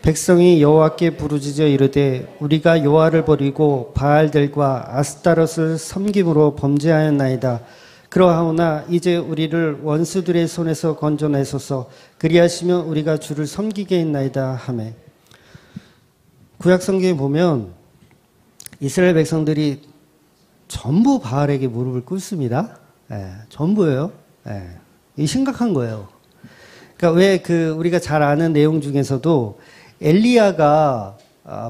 백성이 여호와께 부르짖어 이르되 우리가 여호와를 버리고 바알들과 아스타롯을 섬김으로 범죄하였나이다. 그러하오나 이제 우리를 원수들의 손에서 건져내소서. 그리하시면 우리가 주를 섬기게 했나이다 하매. 구약 성경에 보면 이스라엘 백성들이 전부 바알에게 무릎을 꿇습니다. 예, 전부예요. 예, 이 심각한 거예요. 그러니까 왜 우리가 잘 아는 내용 중에서도 엘리야가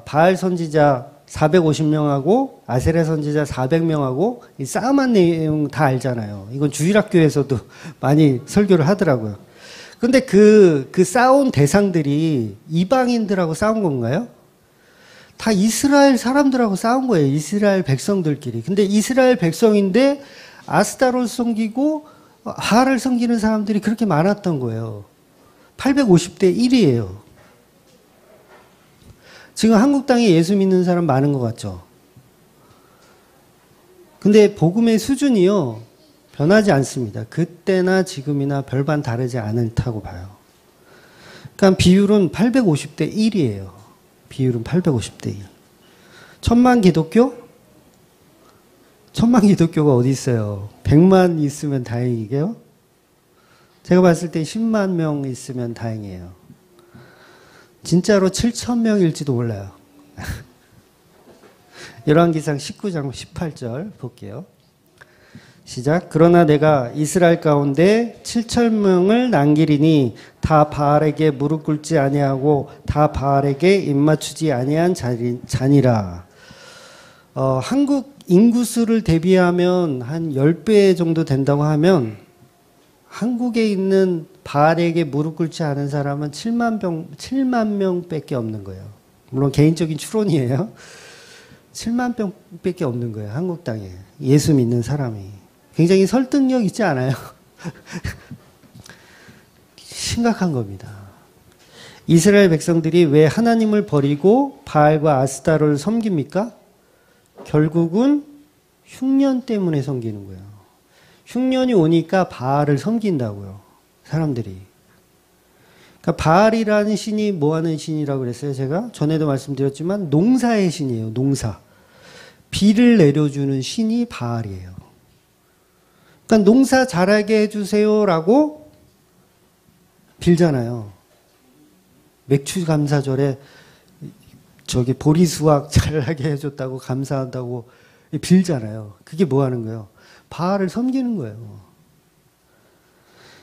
바알 선지자 450명하고 아세라 선지자 400명하고 싸움한 내용 다 알잖아요. 이건 주일학교에서도 많이 설교를 하더라고요. 근데 그 싸운 대상들이 이방인들하고 싸운 건가요? 다 이스라엘 사람들하고 싸운 거예요. 이스라엘 백성들끼리. 근데 이스라엘 백성인데 아스타롯을 섬기고 바알을 섬기는 사람들이 그렇게 많았던 거예요. 850대 1이에요. 지금 한국 땅에 예수 믿는 사람 많은 것 같죠? 근데 복음의 수준이요, 변하지 않습니다. 그때나 지금이나 별반 다르지 않다고 봐요. 그러니까 비율은 850대 1이에요. 비율은 850대 1. 천만 기독교? 천만 기독교가 어디 있어요? 100만 있으면 다행이게요? 제가 봤을 때 10만 명 있으면 다행이에요. 진짜로 7,000명일지도 몰라요. 열왕기상 19장 18절 볼게요. 시작. 그러나 내가 이스라엘 가운데 7,000명을 남기리니 다 바알에게 무릎 꿇지 아니하고 다 바알에게 입맞추지 아니한 자니라. 한국 인구수를 대비하면 한 10배 정도 된다고 하면 한국에 있는 바알에게 무릎 꿇지 않은 사람은 7만 명밖에 없는 거예요. 물론 개인적인 추론이에요. 7만 명밖에 없는 거예요. 한국 땅에 예수 믿는 사람이. 굉장히 설득력 있지 않아요? 심각한 겁니다. 이스라엘 백성들이 왜 하나님을 버리고 바알과 아스타롯을 섬깁니까? 결국은 흉년 때문에 섬기는 거예요. 흉년이 오니까 바알을 섬긴다고요. 사람들이. 그러니까 바알이라는 신이 뭐 하는 신이라고 그랬어요? 제가 전에도 말씀드렸지만 농사의 신이에요. 농사. 비를 내려주는 신이 바알이에요. 그러니까 농사 잘하게 해주세요라고 빌잖아요. 맥주 감사절에 저기 보리 수확 잘하게 해줬다고 감사한다고 빌잖아요. 그게 뭐 하는 거예요? 바알을 섬기는 거예요.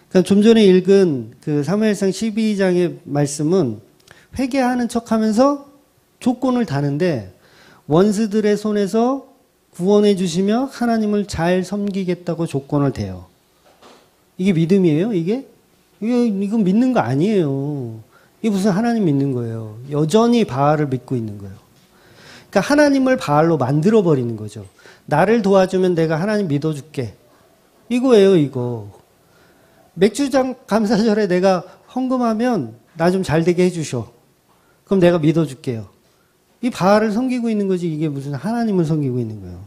그러니까 좀 전에 읽은 그 사무엘상 12장의 말씀은 회개하는 척하면서 조건을 다는데 원수들의 손에서 구원해 주시며 하나님을 잘 섬기겠다고 조건을 대요. 이게 믿음이에요? 이건 믿는 거 아니에요. 이게 무슨 하나님 믿는 거예요. 여전히 바알을 믿고 있는 거예요. 그러니까 하나님을 바알로 만들어 버리는 거죠. 나를 도와주면 내가 하나님 믿어줄게. 이거예요, 이거. 맥주장 감사절에 내가 헌금하면 나 좀 잘 되게 해주셔. 그럼 내가 믿어줄게요. 이 바알을 섬기고 있는 거지 이게 무슨 하나님을 섬기고 있는 거예요.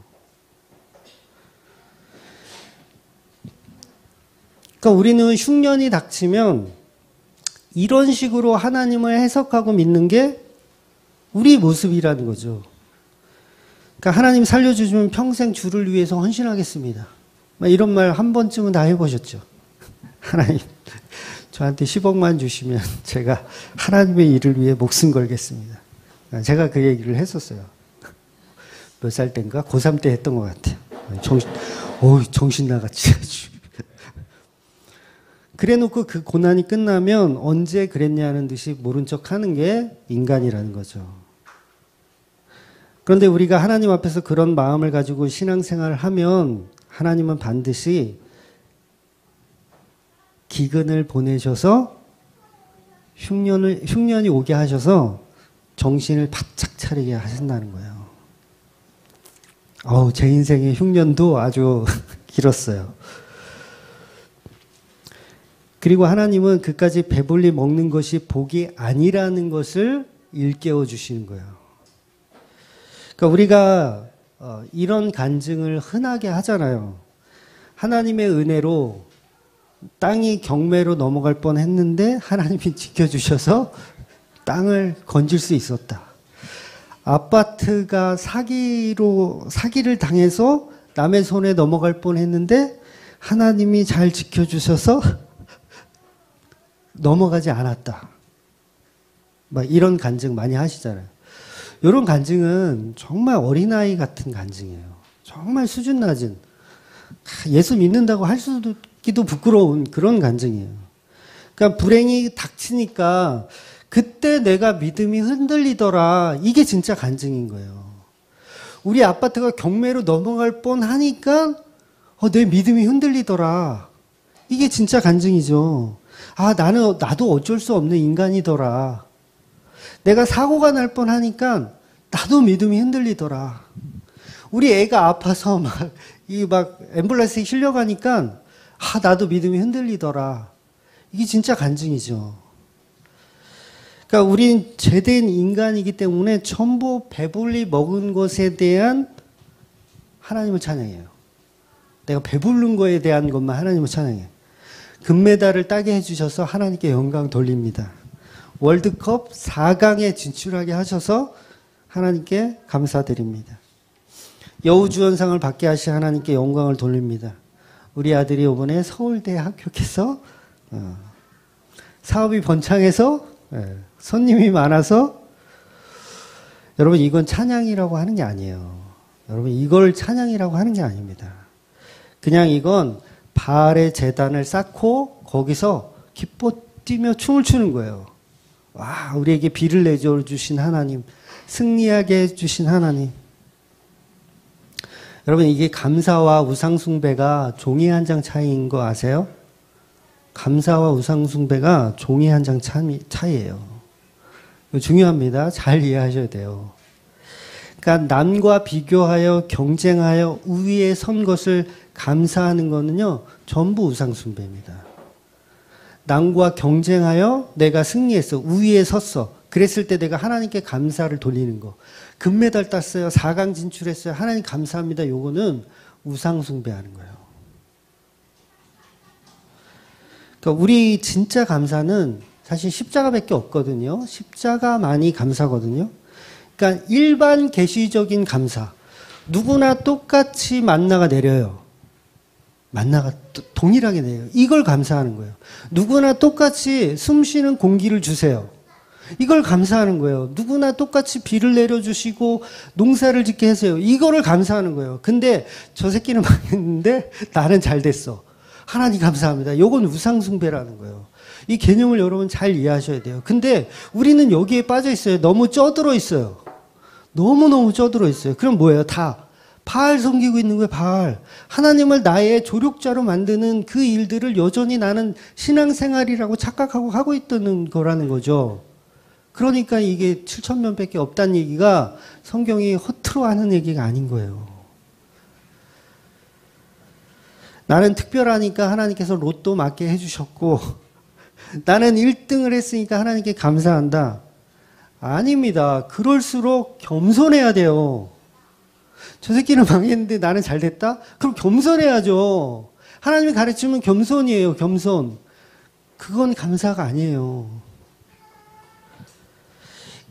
그러니까 우리는 흉년이 닥치면 이런 식으로 하나님을 해석하고 믿는 게 우리 모습이라는 거죠. 그러니까 하나님 살려주시면 평생 주를 위해서 헌신하겠습니다. 이런 말 한 번쯤은 다 해보셨죠. 하나님 저한테 10억만 주시면 제가 하나님의 일을 위해 목숨 걸겠습니다. 제가 그 얘기를 했었어요. 몇 살 때인가? 고3 때 했던 것 같아요. 정신 나갔지. 그래 놓고 그 고난이 끝나면 언제 그랬냐는 듯이 모른 척 하는 게 인간이라는 거죠. 그런데 우리가 하나님 앞에서 그런 마음을 가지고 신앙생활을 하면 하나님은 반드시 기근을 보내셔서 흉년이 오게 하셔서 정신을 바짝 차리게 하신다는 거예요. 제 인생의 흉년도 아주 길었어요. 그리고 하나님은 그까지 배불리 먹는 것이 복이 아니라는 것을 일깨워 주시는 거예요. 그러니까 우리가 이런 간증을 흔하게 하잖아요. 하나님의 은혜로 땅이 경매로 넘어갈 뻔했는데 하나님이 지켜주셔서 땅을 건질 수 있었다. 아파트가 사기를 당해서 남의 손에 넘어갈 뻔했는데 하나님이 잘 지켜주셔서 넘어가지 않았다. 막 이런 간증 많이 하시잖아요. 이런 간증은 정말 어린아이 같은 간증이에요. 정말 수준 낮은, 예수 믿는다고 할 수도 부끄러운 그런 간증이에요. 그러니까 불행이 닥치니까 그때 내가 믿음이 흔들리더라. 이게 진짜 간증인 거예요. 우리 아파트가 경매로 넘어갈 뻔하니까 내 믿음이 흔들리더라. 이게 진짜 간증이죠. 나도 어쩔 수 없는 인간이더라. 내가 사고가 날 뻔하니까 나도 믿음이 흔들리더라. 우리 애가 아파서 막 앰뷸런스에 실려가니까 나도 믿음이 흔들리더라. 이게 진짜 간증이죠. 그러니까 우린 죄된 인간이기 때문에 전부 배불리 먹은 것에 대한 하나님을 찬양해요. 내가 배부른 거에 대한 것만 하나님을 찬양해요. 금메달을 따게 해주셔서 하나님께 영광 돌립니다. 월드컵 4강에 진출하게 하셔서 하나님께 감사드립니다. 여우주연상을 받게 하신 하나님께 영광을 돌립니다. 우리 아들이 이번에 서울대에 합격해서 사업이 번창해서 손님이 많아서, 여러분 이건 찬양이라고 하는 게 아니에요. 여러분 이걸 찬양이라고 하는 게 아닙니다. 그냥 이건 바알의 제단을 쌓고 거기서 기뻐 뛰며 춤을 추는 거예요. 와, 우리에게 비를 내줘 주신 하나님, 승리하게 해주신 하나님. 여러분 이게 감사와 우상숭배가 종이 한 장 차이인 거 아세요? 감사와 우상숭배가 종이 한 장 차이예요. 이거 중요합니다. 잘 이해하셔야 돼요. 그러니까 남과 비교하여 경쟁하여 우위에 선 것을 감사하는 거는요, 전부 우상숭배입니다. 남과 경쟁하여 내가 승리했어. 우위에 섰어. 그랬을 때 내가 하나님께 감사를 돌리는 거. 금메달 땄어요. 4강 진출했어요. 하나님 감사합니다. 요거는 우상숭배하는 거예요. 그러니까 우리 진짜 감사는 사실 십자가밖에 없거든요. 십자가만이 감사거든요. 그러니까 일반 계시적인 감사. 누구나 똑같이 만나가 내려요. 만나가 동일하게 내려요. 이걸 감사하는 거예요. 누구나 똑같이 숨 쉬는 공기를 주세요. 이걸 감사하는 거예요. 누구나 똑같이 비를 내려주시고 농사를 짓게 하세요. 이거를 감사하는 거예요. 근데 저 새끼는 망했는데 나는 잘 됐어. 하나님 감사합니다. 이건 우상숭배라는 거예요. 이 개념을 여러분 잘 이해하셔야 돼요. 근데 우리는 여기에 빠져 있어요. 너무 쪄들어 있어요. 너무너무 쪄들어 있어요. 그럼 뭐예요? 다 바알 섬기고 있는 거예요. 바알. 하나님을 나의 조력자로 만드는 그 일들을 여전히 나는 신앙생활이라고 착각하고 하고 있다는 거라는 거죠. 그러니까 이게 7,000명밖에 없다는 얘기가 성경이 허투루 하는 얘기가 아닌 거예요. 나는 특별하니까 하나님께서 로또 맞게 해주셨고 나는 1등을 했으니까 하나님께 감사한다. 아닙니다. 그럴수록 겸손해야 돼요. 저 새끼는 망했는데 나는 잘 됐다? 그럼 겸손해야죠. 하나님이 가르치면 겸손이에요. 겸손. 그건 감사가 아니에요.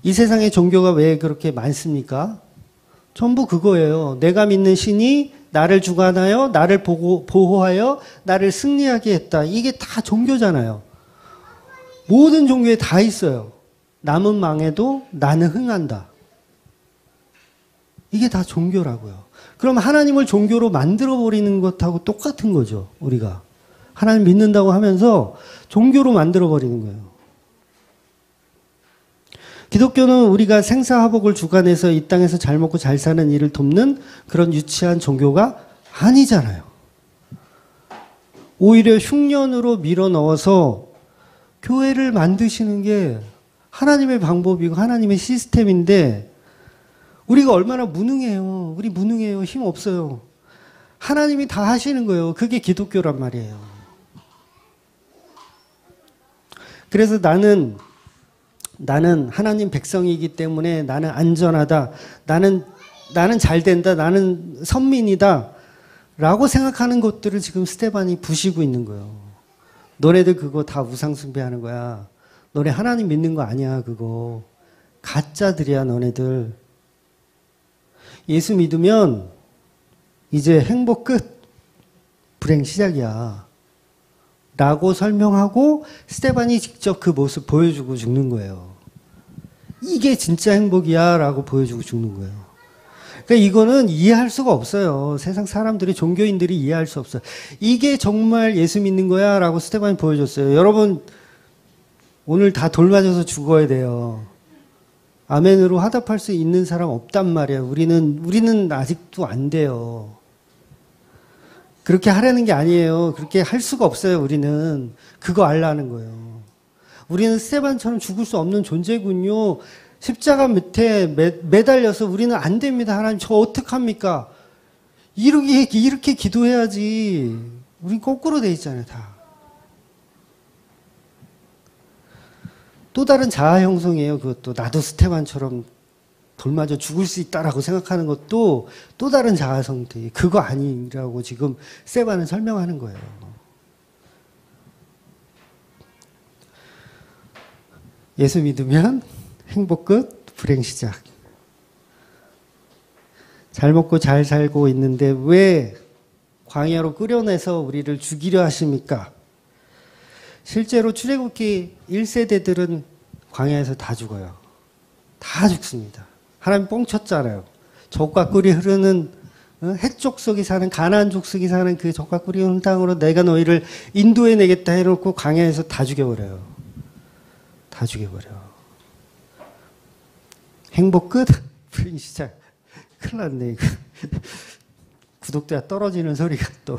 이 세상의 종교가 왜 그렇게 많습니까? 전부 그거예요. 내가 믿는 신이 나를 주관하여 나를 보호하여 나를 승리하게 했다. 이게 다 종교잖아요. 모든 종교에 다 있어요. 남은 망해도 나는 흥한다. 이게 다 종교라고요. 그럼 하나님을 종교로 만들어버리는 것하고 똑같은 거죠. 우리가. 하나님 믿는다고 하면서 종교로 만들어버리는 거예요. 기독교는 우리가 생사화복을 주관해서 이 땅에서 잘 먹고 잘 사는 일을 돕는 그런 유치한 종교가 아니잖아요. 오히려 흉년으로 밀어넣어서 교회를 만드시는 게 하나님의 방법이고 하나님의 시스템인데 우리가 얼마나 무능해요. 우리 무능해요. 힘 없어요. 하나님이 다 하시는 거예요. 그게 기독교란 말이에요. 그래서 나는 하나님 백성이기 때문에 나는 안전하다. 나는 잘 된다. 나는 선민이다. 라고 생각하는 것들을 지금 스데반이 부시고 있는 거예요. 너네들 그거 다 우상숭배하는 거야. 너네 하나님 믿는 거 아니야, 그거. 가짜들이야, 너네들. 예수 믿으면 이제 행복 끝. 불행 시작이야. 라고 설명하고 스데반이 직접 그 모습 보여주고 죽는 거예요. 이게 진짜 행복이야 라고 보여주고 죽는 거예요. 그러니까 이거는 이해할 수가 없어요. 세상 사람들이, 종교인들이 이해할 수 없어요. 이게 정말 예수 믿는 거야 라고 스데반이 보여줬어요. 여러분 오늘 다 돌 맞아서 죽어야 돼요. 아멘으로 화답할 수 있는 사람 없단 말이에요. 우리는 아직도 안 돼요. 그렇게 하라는 게 아니에요. 그렇게 할 수가 없어요. 우리는 그거 알라는 거예요. 우리는 스데반처럼 죽을 수 없는 존재군요. 십자가 밑에 매달려서 우리는 안 됩니다. 하나님 저 어떡합니까? 이렇게 기도해야지. 우린 거꾸로 돼 있잖아요. 다. 또 다른 자아 형성이에요. 그것도 나도 스데반처럼 돌맞아 죽을 수 있다라고 생각하는 것도 또 다른 자아 상태. 그거 아니라고 지금 스데반은 설명하는 거예요. 예수 믿으면 행복 끝, 불행 시작. 잘 먹고 잘 살고 있는데 왜 광야로 끌어내서 우리를 죽이려 하십니까? 실제로 출애굽기 1세대들은 광야에서 다 죽어요. 다 죽습니다. 하나님 뻥 쳤잖아요. 젖과 꿀이 흐르는 헷 족속이 사는 가나안 족속이 사는 그 젖과 꿀이 흐르는 땅으로 내가 너희를 인도해 내겠다 해놓고 광야에서 다 죽여버려요. 다 죽여버려. 행복 끝? 불행 시작. 큰일 났네 이거. 구독자 떨어지는 소리가 또.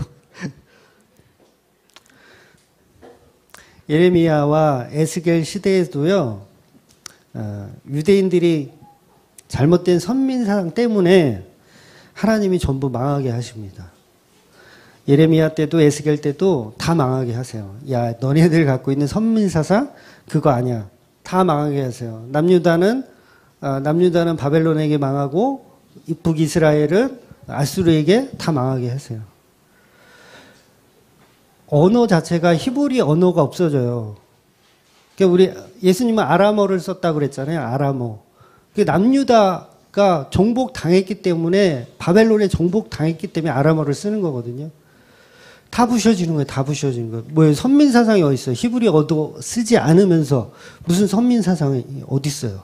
예레미야와 에스겔 시대에도요. 유대인들이 잘못된 선민사상 때문에 하나님이 전부 망하게 하십니다. 예레미야 때도 에스겔 때도 다 망하게 하세요. 야, 너네들 갖고 있는 선민사상 그거 아니야. 다 망하게 하세요. 남유다는 바벨론에게 망하고 북이스라엘은 아수르에게 다 망하게 하세요. 언어 자체가 히브리 언어가 없어져요. 그러니까 우리 예수님은 아람어를 썼다고 그랬잖아요. 아람어. 남유다가 정복당했기 때문에 바벨론에 정복당했기 때문에 아람어를 쓰는 거거든요. 다 부셔지는 거예요. 다 부셔지는 거예요. 뭐예요? 선민사상이 어디 있어요? 히브리 언어 쓰지 않으면서 무슨 선민사상이 어디 있어요?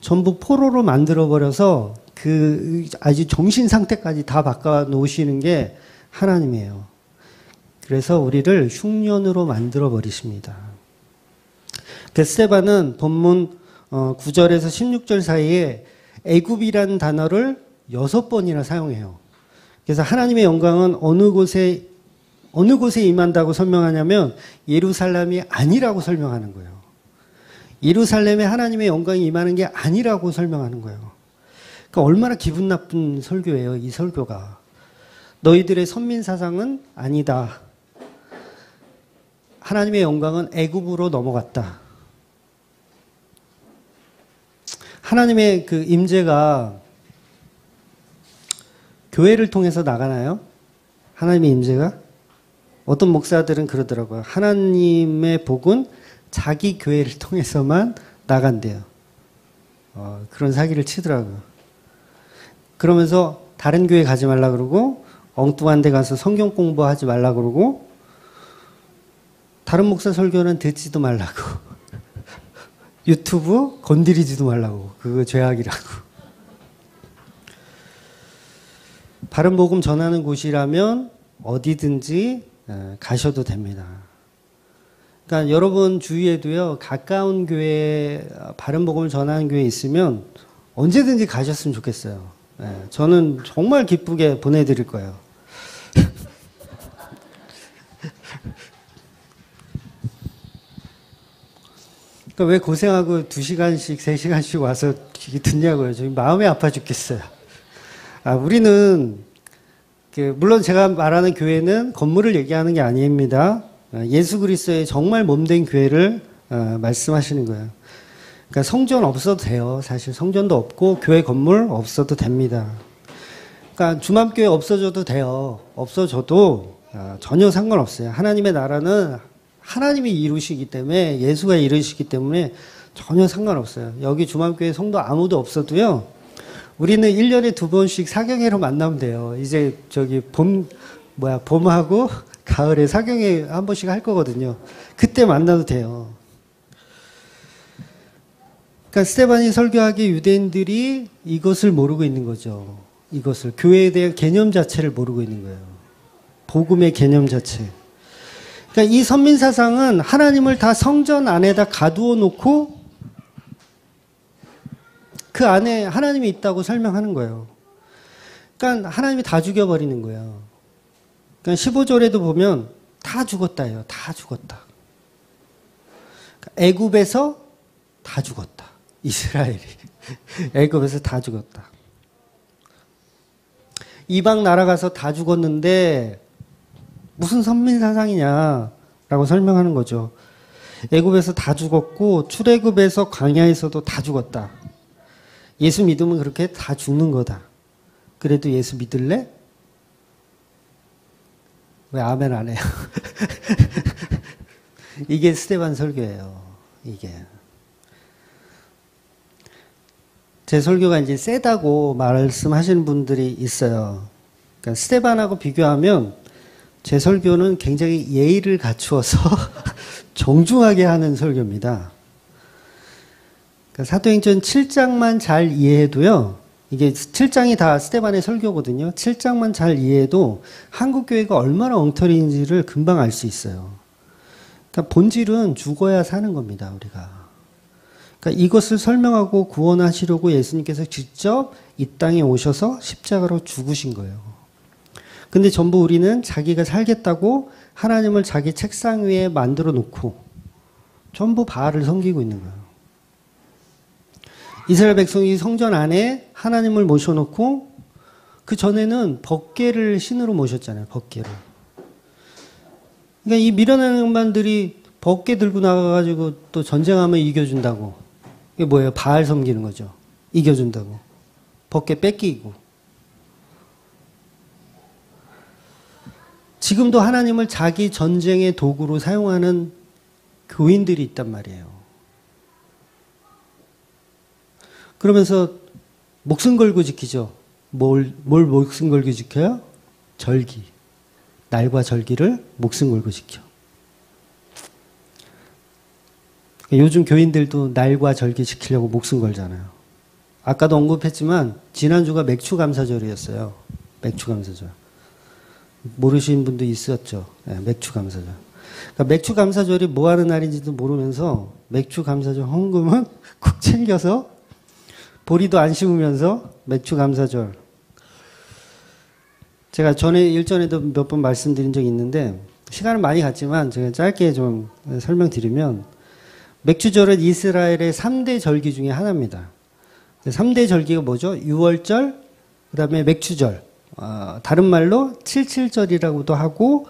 전부 포로로 만들어버려서 그 아주 정신 상태까지 다 바꿔 놓으시는 게 하나님이에요. 그래서 우리를 흉년으로 만들어 버리십니다. 스데반은 본문 9절에서 16절 사이에 애굽이라는 단어를 6번이나 사용해요. 그래서 하나님의 영광은 어느 곳에 임한다고 설명하냐면 예루살렘이 아니라고 설명하는 거예요. 예루살렘에 하나님의 영광이 임하는 게 아니라고 설명하는 거예요. 그러니까 얼마나 기분 나쁜 설교예요, 이 설교가. 너희들의 선민사상은 아니다. 하나님의 영광은 애굽으로 넘어갔다. 하나님의 그 임재가 교회를 통해서 나가나요? 하나님의 임재가? 어떤 목사들은 그러더라고요. 하나님의 복은 자기 교회를 통해서만 나간대요. 그런 사기를 치더라고요. 그러면서 다른 교회 가지 말라 그러고 엉뚱한 데 가서 성경 공부하지 말라 그러고 다른 목사 설교는 듣지도 말라고 유튜브 건드리지도 말라고 그거 죄악이라고. 바른 복음 전하는 곳이라면 어디든지 가셔도 됩니다. 그러니까 여러분 주위에도요 가까운 교회 바른 복음을 전하는 교회 있으면 언제든지 가셨으면 좋겠어요. 저는 정말 기쁘게 보내드릴 거예요. 그러니까 왜 고생하고 2시간씩 3시간씩 와서 듣냐고요. 저희 마음이 아파 죽겠어요. 우리는 물론 제가 말하는 교회는 건물을 얘기하는 게 아닙니다. 예수 그리스도의 정말 몸된 교회를 말씀하시는 거예요. 그러니까 성전 없어도 돼요. 사실 성전도 없고 교회 건물 없어도 됩니다. 그러니까 주맘교회 없어져도 돼요. 없어져도 전혀 상관없어요. 하나님의 나라는 하나님이 이루시기 때문에, 예수가 이루시기 때문에 전혀 상관없어요. 여기 주맘교회 성도 아무도 없어도요, 우리는 1년에 2번씩 사경회로 만나면 돼요. 이제 저기 봄하고 가을에 사경회 한 번씩 할 거거든요. 그때 만나도 돼요. 그러니까 스데반이 설교하기에 유대인들이 이것을 모르고 있는 거죠. 이것을, 교회에 대한 개념 자체를 모르고 있는 거예요. 복음의 개념 자체. 그러니까 이 선민사상은 하나님을 다 성전 안에다 가두어 놓고 그 안에 하나님이 있다고 설명하는 거예요. 그러니까 하나님이 다 죽여버리는 거예요. 그러니까 15절에도 보면 다 죽었다예요. 다 죽었다. 그러니까 애굽에서 다 죽었다. 이스라엘이. 애굽에서 다 죽었다. 이방 나라 가서 다 죽었는데 무슨 선민사상이냐라고 설명하는 거죠. 애굽에서 다 죽었고 출애굽에서 광야에서도 다 죽었다. 예수 믿으면 그렇게 다 죽는 거다. 그래도 예수 믿을래? 왜 아멘 안 해요? 이게 스데반 설교예요. 이게. 제 설교가 이제 세다고 말씀하시는 분들이 있어요. 그러니까 스데반하고 비교하면 제 설교는 굉장히 예의를 갖추어서 정중하게 하는 설교입니다. 그러니까 사도행전 7장만 잘 이해해도요, 이게 7장이 다 스데반의 설교거든요. 7장만 잘 이해해도 한국교회가 얼마나 엉터리인지를 금방 알 수 있어요. 그러니까 본질은 죽어야 사는 겁니다, 우리가. 그러니까 이것을 설명하고 구원하시려고 예수님께서 직접 이 땅에 오셔서 십자가로 죽으신 거예요. 근데 전부 우리는 자기가 살겠다고 하나님을 자기 책상 위에 만들어 놓고 전부 바알을 섬기고 있는 거예요. 이스라엘 백성이 성전 안에 하나님을 모셔놓고 그 전에는 법궤를 신으로 모셨잖아요. 법궤를. 그러니까 이 미련한 양반들이 법궤 들고 나가가지고 또 전쟁하면 이겨준다고. 이게 뭐예요? 바알 섬기는 거죠. 이겨준다고. 법궤 뺏기고. 지금도 하나님을 자기 전쟁의 도구로 사용하는 교인들이 있단 말이에요. 그러면서 목숨 걸고 지키죠. 뭘 목숨 걸고 지켜요? 절기. 날과 절기를 목숨 걸고 지켜. 요즘 교인들도 날과 절기 지키려고 목숨 걸잖아요. 아까도 언급했지만 지난주가 맥추감사절이었어요. 맥추감사절. 모르시는 분도 있었죠. 네, 맥추감사절. 그러니까 맥추감사절이 뭐 하는 날인지도 모르면서 맥추감사절 헌금은 꼭 챙겨서 보리도 안 심으면서 맥추감사절. 제가 일전에도 몇 번 말씀드린 적이 있는데 시간은 많이 갔지만 제가 짧게 좀 설명드리면, 맥추절은 이스라엘의 3대 절기 중에 하나입니다. 3대 절기가 뭐죠? 유월절, 그 다음에 맥추절, 다른 말로 칠칠절이라고도 하고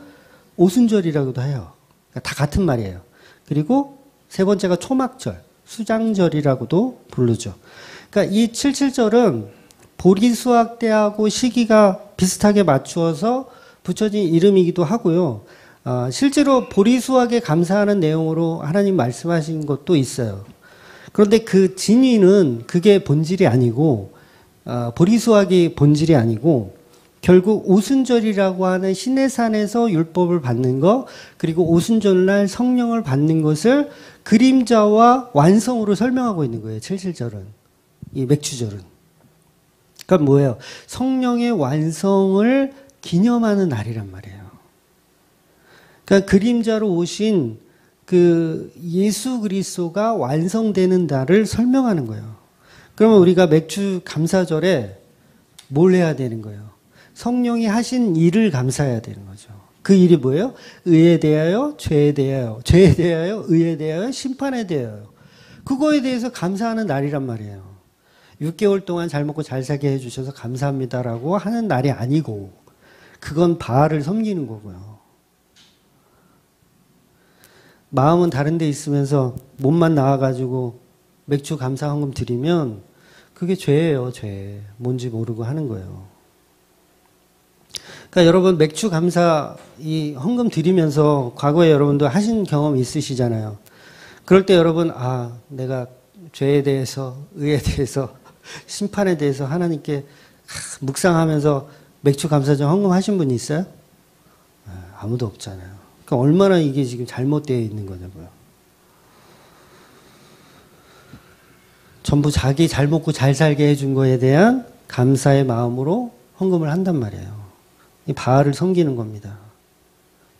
오순절이라고도 해요. 다 같은 말이에요. 그리고 세 번째가 초막절, 수장절이라고도 부르죠. 그러니까 이 칠칠절은 보리수확 때하고 시기가 비슷하게 맞추어서 붙여진 이름이기도 하고요. 실제로 보리수확에 감사하는 내용으로 하나님 말씀하신 것도 있어요. 그런데 그 진위는 그게 본질이 아니고, 보리수확이 본질이 아니고, 결국 오순절이라고 하는 시내산에서 율법을 받는 것, 그리고 오순절날 성령을 받는 것을 그림자와 완성으로 설명하고 있는 거예요. 칠칠절은. 이 맥추절은. 그러니까 뭐예요? 성령의 완성을 기념하는 날이란 말이에요. 그러니까 그림자로 오신 그 예수 그리스도가 완성되는 날을 설명하는 거예요. 그러면 우리가 맥추 감사절에 뭘 해야 되는 거예요? 성령이 하신 일을 감사해야 되는 거죠. 그 일이 뭐예요? 의에 대하여, 죄에 대하여, 죄에 대하여, 의에 대하여, 심판에 대하여. 그거에 대해서 감사하는 날이란 말이에요. 6개월 동안 잘 먹고 잘 살게 해주셔서 감사합니다라고 하는 날이 아니고, 그건 바알을 섬기는 거고요. 마음은 다른 데 있으면서 몸만 나와가지고 맥주 감사 헌금 드리면 그게 죄예요, 죄. 뭔지 모르고 하는 거예요. 그러니까 여러분 맥주 감사 이 헌금 드리면서 과거에 여러분도 하신 경험 있으시잖아요. 그럴 때 여러분 내가 죄에 대해서 의에 대해서 심판에 대해서 하나님께 묵상하면서 맥주 감사절 헌금하신 분이 있어요? 아무도 없잖아요. 그러니까 얼마나 이게 지금 잘못되어 있는 거냐고요. 전부 자기 잘 먹고 잘 살게 해준 거에 대한 감사의 마음으로 헌금을 한단 말이에요. 이 바알을 섬기는 겁니다.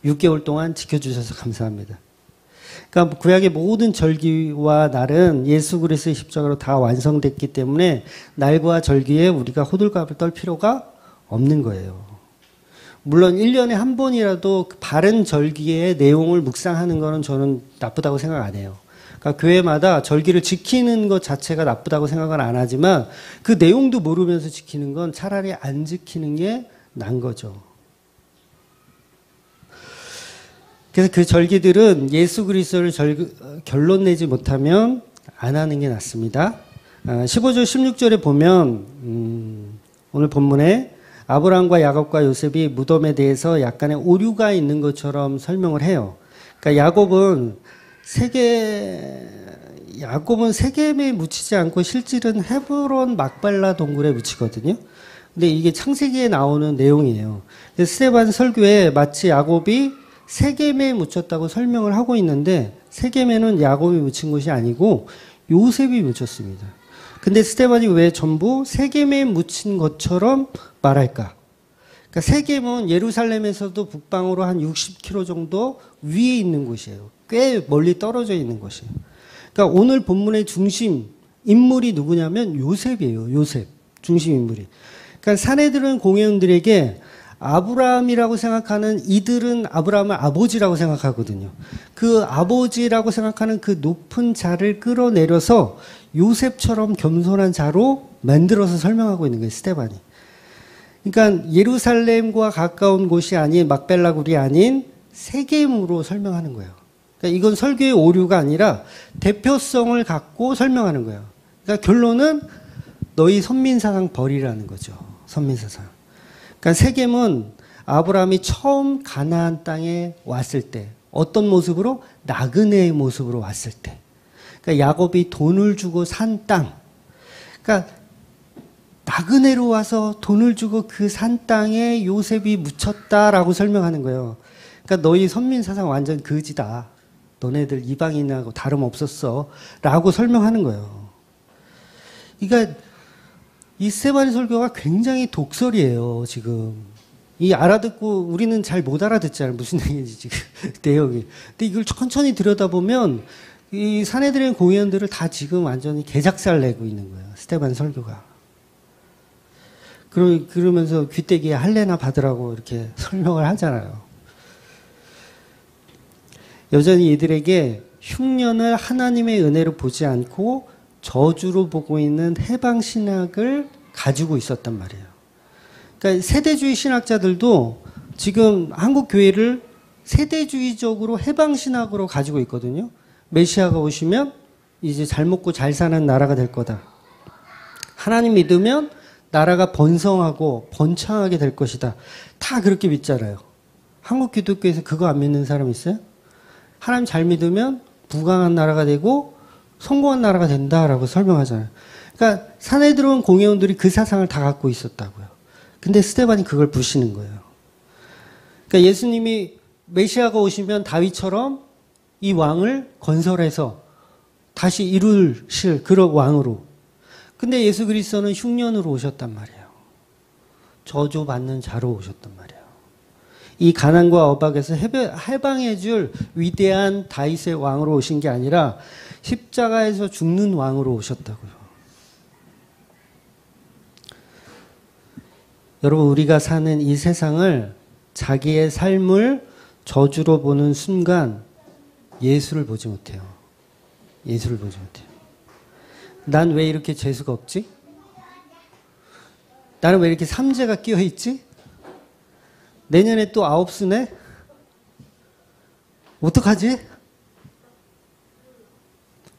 6개월 동안 지켜주셔서 감사합니다. 그러니까 구약의 모든 절기와 날은 예수 그리스도의 십자가로 다 완성됐기 때문에 날과 절기에 우리가 호들갑을 떨 필요가 없는 거예요. 물론 1년에 한 번이라도 바른 절기의 내용을 묵상하는 거는 저는 나쁘다고 생각 안 해요. 그러니까 교회마다 절기를 지키는 것 자체가 나쁘다고 생각은 안 하지만 그 내용도 모르면서 지키는 건 차라리 안 지키는 게 난 거죠. 그래서 그 절기들은 예수 그리스도를 결론 내지 못하면 안 하는 게 낫습니다. 15절 16절에 보면 오늘 본문에 아브라함과 야곱과 요셉이 무덤에 대해서 약간의 오류가 있는 것처럼 설명을 해요. 그러니까 야곱은 세겜에 묻히지 않고 실질은 헤브론 막발라 동굴에 묻히거든요. 근데 이게 창세기에 나오는 내용이에요. 스데반 설교에 마치 야곱이 세겜에 묻혔다고 설명을 하고 있는데 세겜에는 야곱이 묻힌 것이 아니고 요셉이 묻혔습니다. 근데 스데반이 왜 전부 세겜에 묻힌 것처럼 말할까? 그러니까 세겜은 예루살렘에서도 북방으로 한 60km 정도 위에 있는 곳이에요. 꽤 멀리 떨어져 있는 곳이에요. 그러니까 오늘 본문의 중심 인물이 누구냐면 요셉이에요. 요셉. 중심 인물이. 그러니까 사내들은 공회원들에게 아브라함이라고 생각하는 이들은 아브라함을 아버지라고 생각하거든요. 그 아버지라고 생각하는 그 높은 자를 끌어내려서 요셉처럼 겸손한 자로 만들어서 설명하고 있는 거예요. 스데반이. 그러니까 예루살렘과 가까운 곳이 아닌 막벨라굴이 아닌 세겜으로 설명하는 거예요. 그러니까 이건 설교의 오류가 아니라 대표성을 갖고 설명하는 거예요. 그러니까 결론은 너희 선민사상 버리라는 거죠. 선민사상. 그러니까 세겜은 아브라함이 처음 가나안 땅에 왔을 때 어떤 모습으로? 나그네의 모습으로 왔을 때. 그러니까 야곱이 돈을 주고 산 땅. 그러니까 나그네로 와서 돈을 주고 그 산 땅에 요셉이 묻혔다라고 설명하는 거예요. 그러니까 너희 선민사상 완전 거지다. 너네들 이방인하고 다름없었어. 라고 설명하는 거예요. 그러니까 이 스데반의 설교가 굉장히 독설이에요, 지금. 이 알아듣고 우리는 잘 못 알아듣잖아요. 무슨 얘기인지 지금 내용이. 근데 이걸 천천히 들여다보면 이 사내들의 공연들을 다 지금 완전히 개작살 내고 있는 거예요. 스데반 설교가. 그러면서 귀때기에 할례나 받으라고 이렇게 설명을 하잖아요. 여전히 이들에게 흉년을 하나님의 은혜로 보지 않고 저주로 보고 있는 해방신학을 가지고 있었단 말이에요. 그러니까 세대주의 신학자들도 지금 한국 교회를 세대주의적으로 해방신학으로 가지고 있거든요. 메시아가 오시면 이제 잘 먹고 잘 사는 나라가 될 거다. 하나님 믿으면 나라가 번성하고 번창하게 될 것이다. 다 그렇게 믿잖아요. 한국 기독교에서 그거 안 믿는 사람 있어요? 하나님 잘 믿으면 부강한 나라가 되고 성공한 나라가 된다라고 설명하잖아요. 그러니까 산에 들어온 공회원들이 그 사상을 다 갖고 있었다고요. 근데 스데반이 그걸 부시는 거예요. 그러니까 예수님이 메시아가 오시면 다윗처럼 이 왕을 건설해서 다시 이루실 그런 왕으로. 근데 예수 그리스도는 흉년으로 오셨단 말이에요. 저주받는 자로 오셨단 말이에요. 이 가난과 억압에서 해방해줄 위대한 다윗의 왕으로 오신 게 아니라 십자가에서 죽는 왕으로 오셨다고요. 여러분, 우리가 사는 이 세상을 자기의 삶을 저주로 보는 순간 예수를 보지 못해요. 예수를 보지 못해요. 난 왜 이렇게 재수가 없지? 나는 왜 이렇게 삼재가 끼어있지? 내년에 또 9수네? 어떡하지?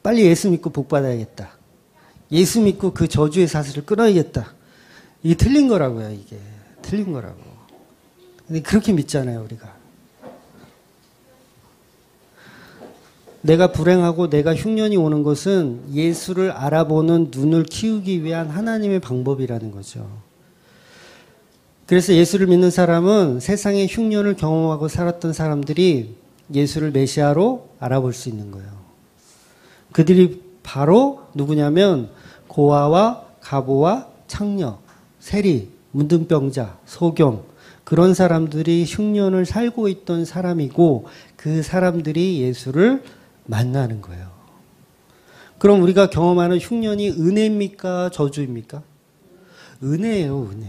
빨리 예수 믿고 복 받아야겠다. 예수 믿고 그 저주의 사슬을 끊어야겠다. 이게 틀린 거라고요, 이게. 틀린 거라고. 근데 그렇게 믿잖아요, 우리가. 내가 불행하고 내가 흉년이 오는 것은 예수를 알아보는 눈을 키우기 위한 하나님의 방법이라는 거죠. 그래서 예수를 믿는 사람은 세상의 흉년을 경험하고 살았던 사람들이 예수를 메시아로 알아볼 수 있는 거예요. 그들이 바로 누구냐면 고아와 가보와 창녀, 세리, 문둥병자, 소경 그런 사람들이 흉년을 살고 있던 사람이고 그 사람들이 예수를 만나는 거예요. 그럼 우리가 경험하는 흉년이 은혜입니까? 저주입니까? 은혜예요, 은혜.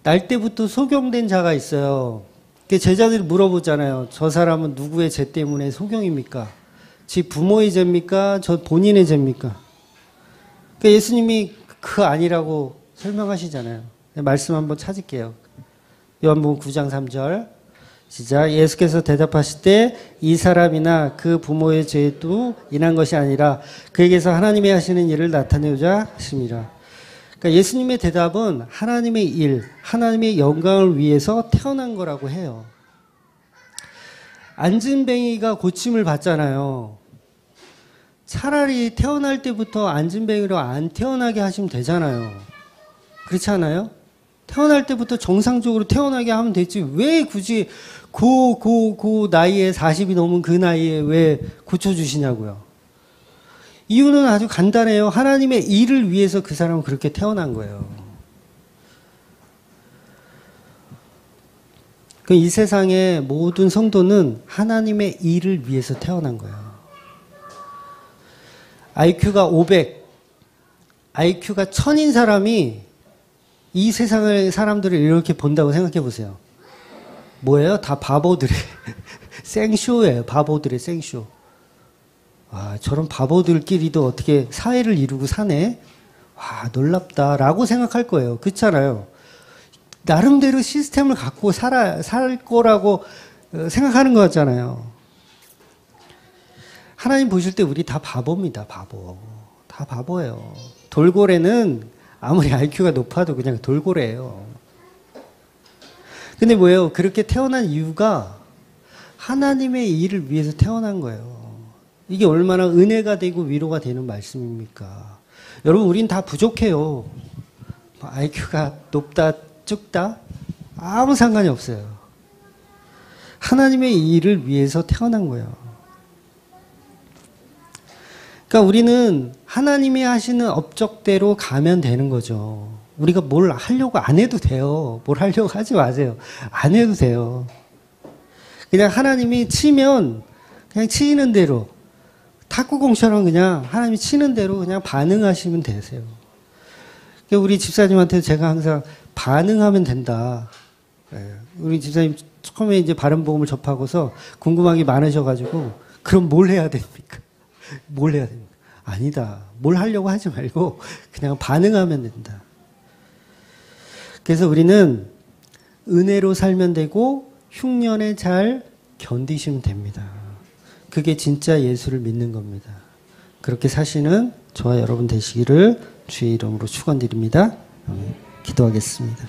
날 때부터 소경된 자가 있어요. 제자들이 물어보잖아요. 저 사람은 누구의 죄 때문에 소경입니까? 지 부모의 죄입니까? 저 본인의 죄입니까? 예수님이 그 아니라고 설명하시잖아요. 말씀 한번 찾을게요. 요한복음 9장 3절 시작. 예수께서 대답하실 때 이 사람이나 그 부모의 죄도 인한 것이 아니라 그에게서 하나님이 하시는 일을 나타내고자 하심이라. 그러니까 예수님의 대답은 하나님의 일, 하나님의 영광을 위해서 태어난 거라고 해요. 안진뱅이가 고침을 받잖아요. 차라리 태어날 때부터 안진뱅이로 안 태어나게 하시면 되잖아요. 그렇지 않아요? 태어날 때부터 정상적으로 태어나게 하면 되지. 왜 굳이 그 나이에 40이 넘은 그 나이에 왜 고쳐주시냐고요. 이유는 아주 간단해요. 하나님의 일을 위해서 그 사람은 그렇게 태어난 거예요. 이 세상의 모든 성도는 하나님의 일을 위해서 태어난 거예요. IQ가 500, IQ가 1000인 사람이 이 세상의 사람들을 이렇게 본다고 생각해 보세요. 뭐예요? 다 바보들의 생쇼예요. 바보들의 생쇼. 와, 저런 바보들끼리도 어떻게 사회를 이루고 사네? 와, 놀랍다라고 생각할 거예요. 그렇잖아요. 나름대로 시스템을 갖고 살 거라고 생각하는 거 같잖아요. 하나님 보실 때 우리 다 바보입니다. 바보. 다 바보예요. 돌고래는 아무리 IQ가 높아도 그냥 돌고래예요. 근데 뭐예요? 그렇게 태어난 이유가 하나님의 일을 위해서 태어난 거예요. 이게 얼마나 은혜가 되고 위로가 되는 말씀입니까? 여러분, 우린 다 부족해요. IQ가 높다, 적다? 아무 상관이 없어요. 하나님의 일을 위해서 태어난 거예요. 그러니까 우리는 하나님이 하시는 업적대로 가면 되는 거죠. 우리가 뭘 하려고 안 해도 돼요. 뭘 하려고 하지 마세요. 안 해도 돼요. 그냥 하나님이 치면 그냥 치는 대로 탁구공처럼 그냥 하나님이 치는 대로 그냥 반응하시면 되세요. 그러니까 우리 집사님한테 제가 항상 반응하면 된다. 우리 집사님 처음에 이제 바른복음을 접하고서 궁금한 게 많으셔가지고 그럼 뭘 해야 됩니까? 뭘 해야 됩니까? 아니다. 뭘 하려고 하지 말고 그냥 반응하면 된다. 그래서 우리는 은혜로 살면 되고 흉년에 잘 견디시면 됩니다. 그게 진짜 예수를 믿는 겁니다. 그렇게 사시는 저와 여러분 되시기를 주의 이름으로 축원드립니다. 기도하겠습니다.